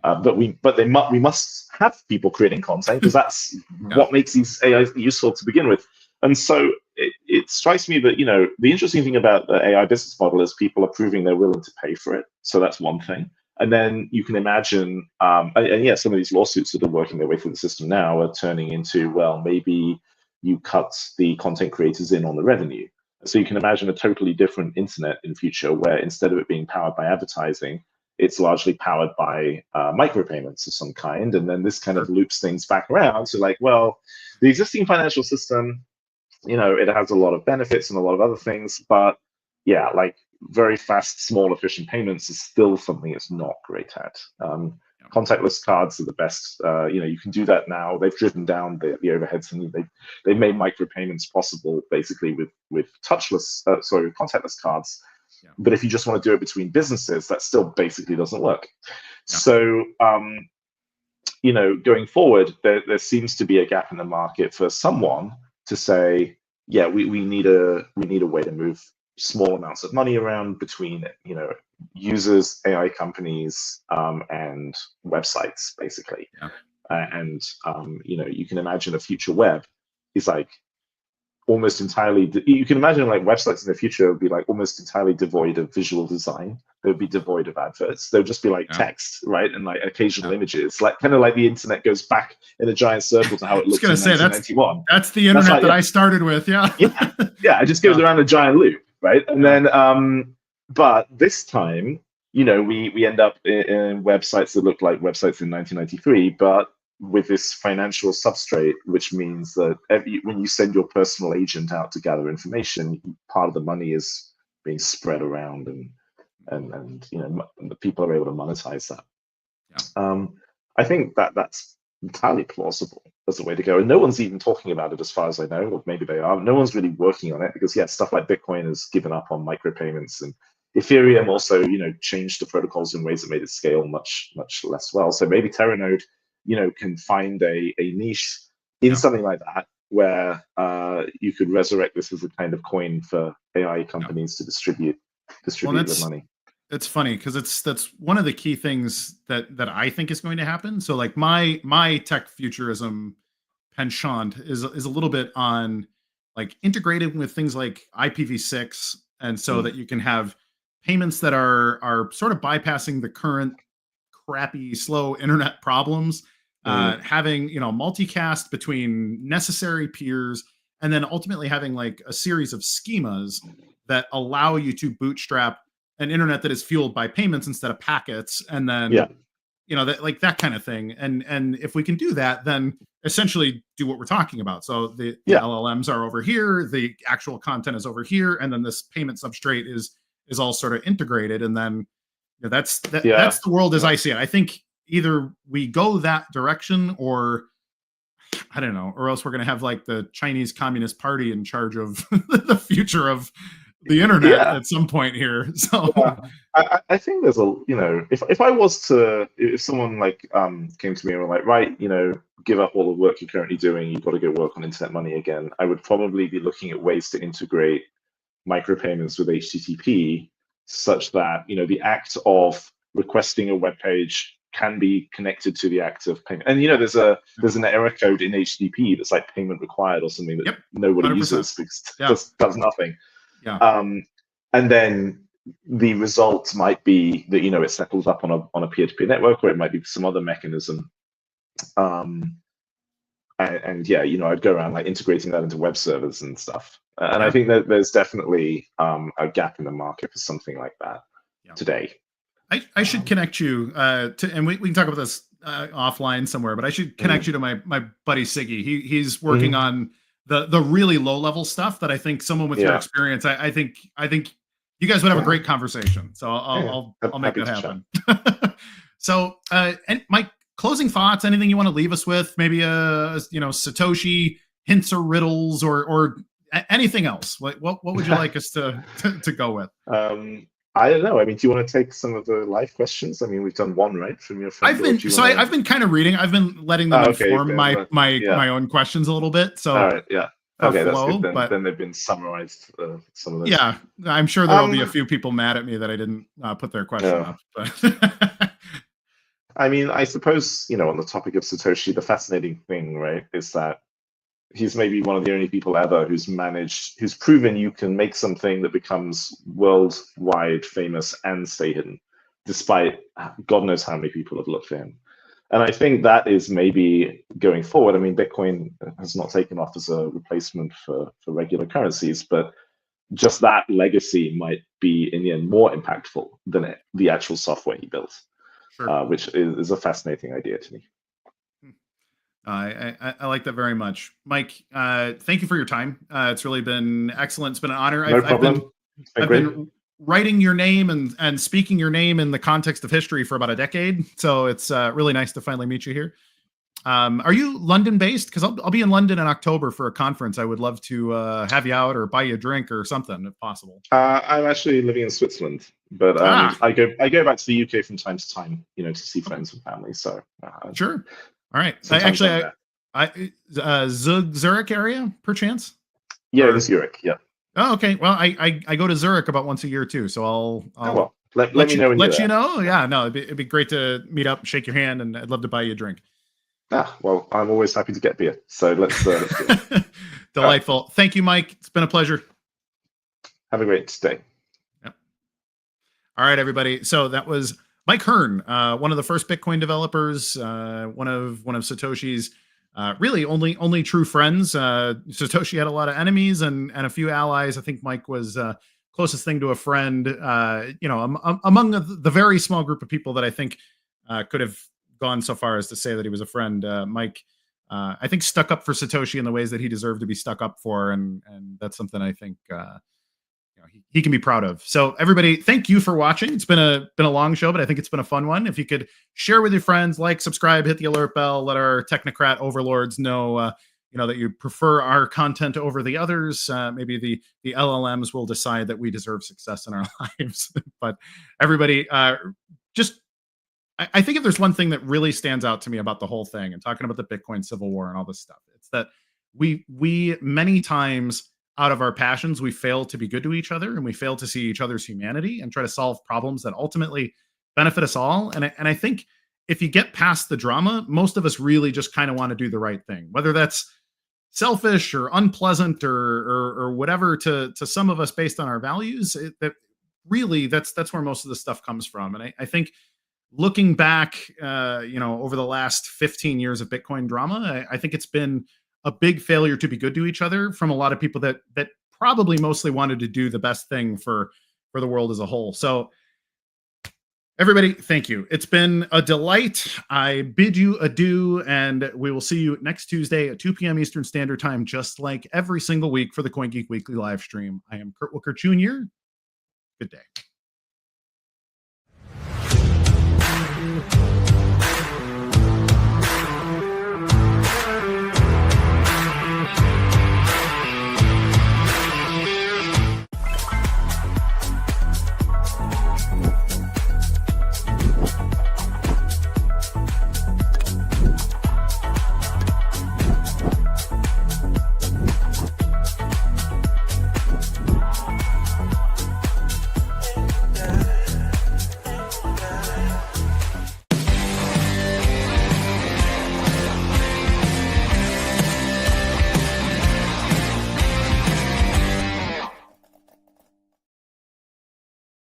But we must have people creating content because that's what makes these AIs useful to begin with. And so it strikes me that, the interesting thing about the AI business model is people are proving they're willing to pay for it. So that's one thing. And then you can imagine, some of these lawsuits that are working their way through the system now are turning into, well, maybe you cut the content creators in on the revenue. So you can imagine a totally different internet in future where instead of it being powered by advertising, it's largely powered by micropayments of some kind. And then this kind of loops things back around. So like, well, the existing financial system, it has a lot of benefits and a lot of other things, but yeah, like very fast, small, efficient payments is still something it's not great at. Contactless cards are the best. You can do that now. They've driven down the overheads, and they've made micropayments possible basically with contactless cards. Yeah. But if you just want to do it between businesses, that still basically doesn't work. Yeah. So, going forward, there seems to be a gap in the market for someone to say, yeah, we need a way to move small amounts of money around between, users, AI companies, and websites, basically. Yeah. You can imagine a future web is like almost entirely, you can imagine like websites in the future would be like almost entirely devoid of visual design. They would be devoid of adverts. They would just be like text, right? And like occasional images, like kind of like the internet goes back in a giant circle to how it looked in 1991. That's the internet that I started with. Yeah. Yeah. It just goes around a giant loop, right? And then, but this time, we end up in websites that look like websites in 1993, but with this financial substrate, which means that when you send your personal agent out to gather information, part of the money is being spread around, and the people are able to monetize that. Yeah. I think that's entirely plausible as a way to go, and no one's even talking about it as far as I know, or maybe they are. No one's really working on it because stuff like Bitcoin has given up on micropayments, and Ethereum also changed the protocols in ways that made it scale much less well. So maybe Terranode can find a niche in something like that where you could resurrect this as a kind of coin for AI companies to distribute the money. It's funny because that's one of the key things that I think is going to happen. So like my tech futurism penchant is a little bit on like integrated with things like IPv6, and so that you can have payments that are sort of bypassing the current crappy, slow internet problems. Having multicast between necessary peers, and then ultimately having like a series of schemas that allow you to bootstrap an internet that is fueled by payments instead of packets, and then that kind of thing. And if we can do that, then essentially do what we're talking about. So the LLMs are over here, the actual content is over here, and then this payment substrate is all sort of integrated, and then that's the world as I see it. I think either we go that direction, or I don't know, or else we're going to have like the Chinese Communist Party in charge of the future of the internet at some point here. So I think there's if someone like came to me and were like, right, give up all the work you're currently doing, you've got to go work on internet money again, I would probably be looking at ways to integrate micropayments with HTTP such that the act of requesting a web page can be connected to the act of payment. And there's an error code in HTTP that's like payment required or something that nobody 100%. Uses because it does nothing. Yeah. And then the result might be that it settles up on a peer-to-peer network, or it might be some other mechanism. and yeah, I'd go around like integrating that into web servers and stuff. And I think that there's definitely a gap in the market for something like that today. I should connect you to, and we can talk about this offline somewhere, but I should connect you to my buddy Siggy. He's working on the really low level stuff that I think someone with your experience, I think you guys would have a great conversation. So I'll make that happen. So and Mike, closing thoughts, anything you want to leave us with? Maybe Satoshi hints or riddles or anything else? What would you like us to go with? I don't know. I mean, do you want to take some of the live questions? I mean, we've done one, right, from your friend. I've been kind of reading. I've been letting them inform my own questions a little bit. So all right, yeah. Okay, that's good. Then they've been summarized, some of those. Yeah, I'm sure there will be a few people mad at me that I didn't put their question up. But I mean, I suppose, on the topic of Satoshi, the fascinating thing, right, is that he's maybe one of the only people ever who's proven you can make something that becomes worldwide famous and stay hidden, despite God knows how many people have looked for him. And I think that is maybe going forward. I mean, Bitcoin has not taken off as a replacement for regular currencies, but just that legacy might be in the end more impactful than the actual software he built, which is a fascinating idea to me. I like that very much. Mike, thank you for your time. It's really been excellent. It's been an honor. No problem. I've been writing your name and speaking your name in the context of history for about a decade. So it's really nice to finally meet you here. Are you London based? Because I'll be in London in October for a conference. I would love to have you out or buy you a drink or something if possible. I'm actually living in Switzerland, but I go back to the UK from time to time, to see friends and family. So sure. All right. Zurich area, perchance? Yeah, it is Zurich. Yeah. Oh, okay. Well, I go to Zurich about once a year too. So I'll let me know when you know. Yeah, no, it'd be great to meet up, shake your hand, and I'd love to buy you a drink. Well, I'm always happy to get beer. So let's do it. Delightful. Right. Thank you, Mike. It's been a pleasure. Have a great day. Yep. All right, everybody. So that was Mike Hearn, one of the first Bitcoin developers, one of Satoshi's really only true friends. Satoshi had a lot of enemies and a few allies. I think Mike was closest thing to a friend. Among the very small group of people that I think could have gone so far as to say that he was a friend. Mike, I think, stuck up for Satoshi in the ways that he deserved to be stuck up for, and that's something I think he can be proud of. So everybody, thank you for watching. It's been a long show, but I think it's been a fun one. If you could share with your friends, like, subscribe, hit the alert bell, let our technocrat overlords know that you prefer our content over the others. Maybe the LLMs will decide that we deserve success in our lives. But everybody, I think if there's one thing that really stands out to me about the whole thing and talking about the Bitcoin civil war and all this stuff, it's that we many times, out of our passions, we fail to be good to each other, and we fail to see each other's humanity and try to solve problems that ultimately benefit us all. And I think if you get past the drama, most of us really just kind of want to do the right thing, whether that's selfish or unpleasant or whatever to some of us based on our values. That's where most of the stuff comes from. And I think looking back, over the last 15 years of Bitcoin drama, I think it's been a big failure to be good to each other from a lot of people that probably mostly wanted to do the best thing for the world as a whole. So everybody, thank you. It's been a delight. I bid you adieu, and we will see you next Tuesday at 2 p.m. Eastern Standard Time, just like every single week for the CoinGeek Weekly live stream. I am Kurt Wilker Jr. Good day.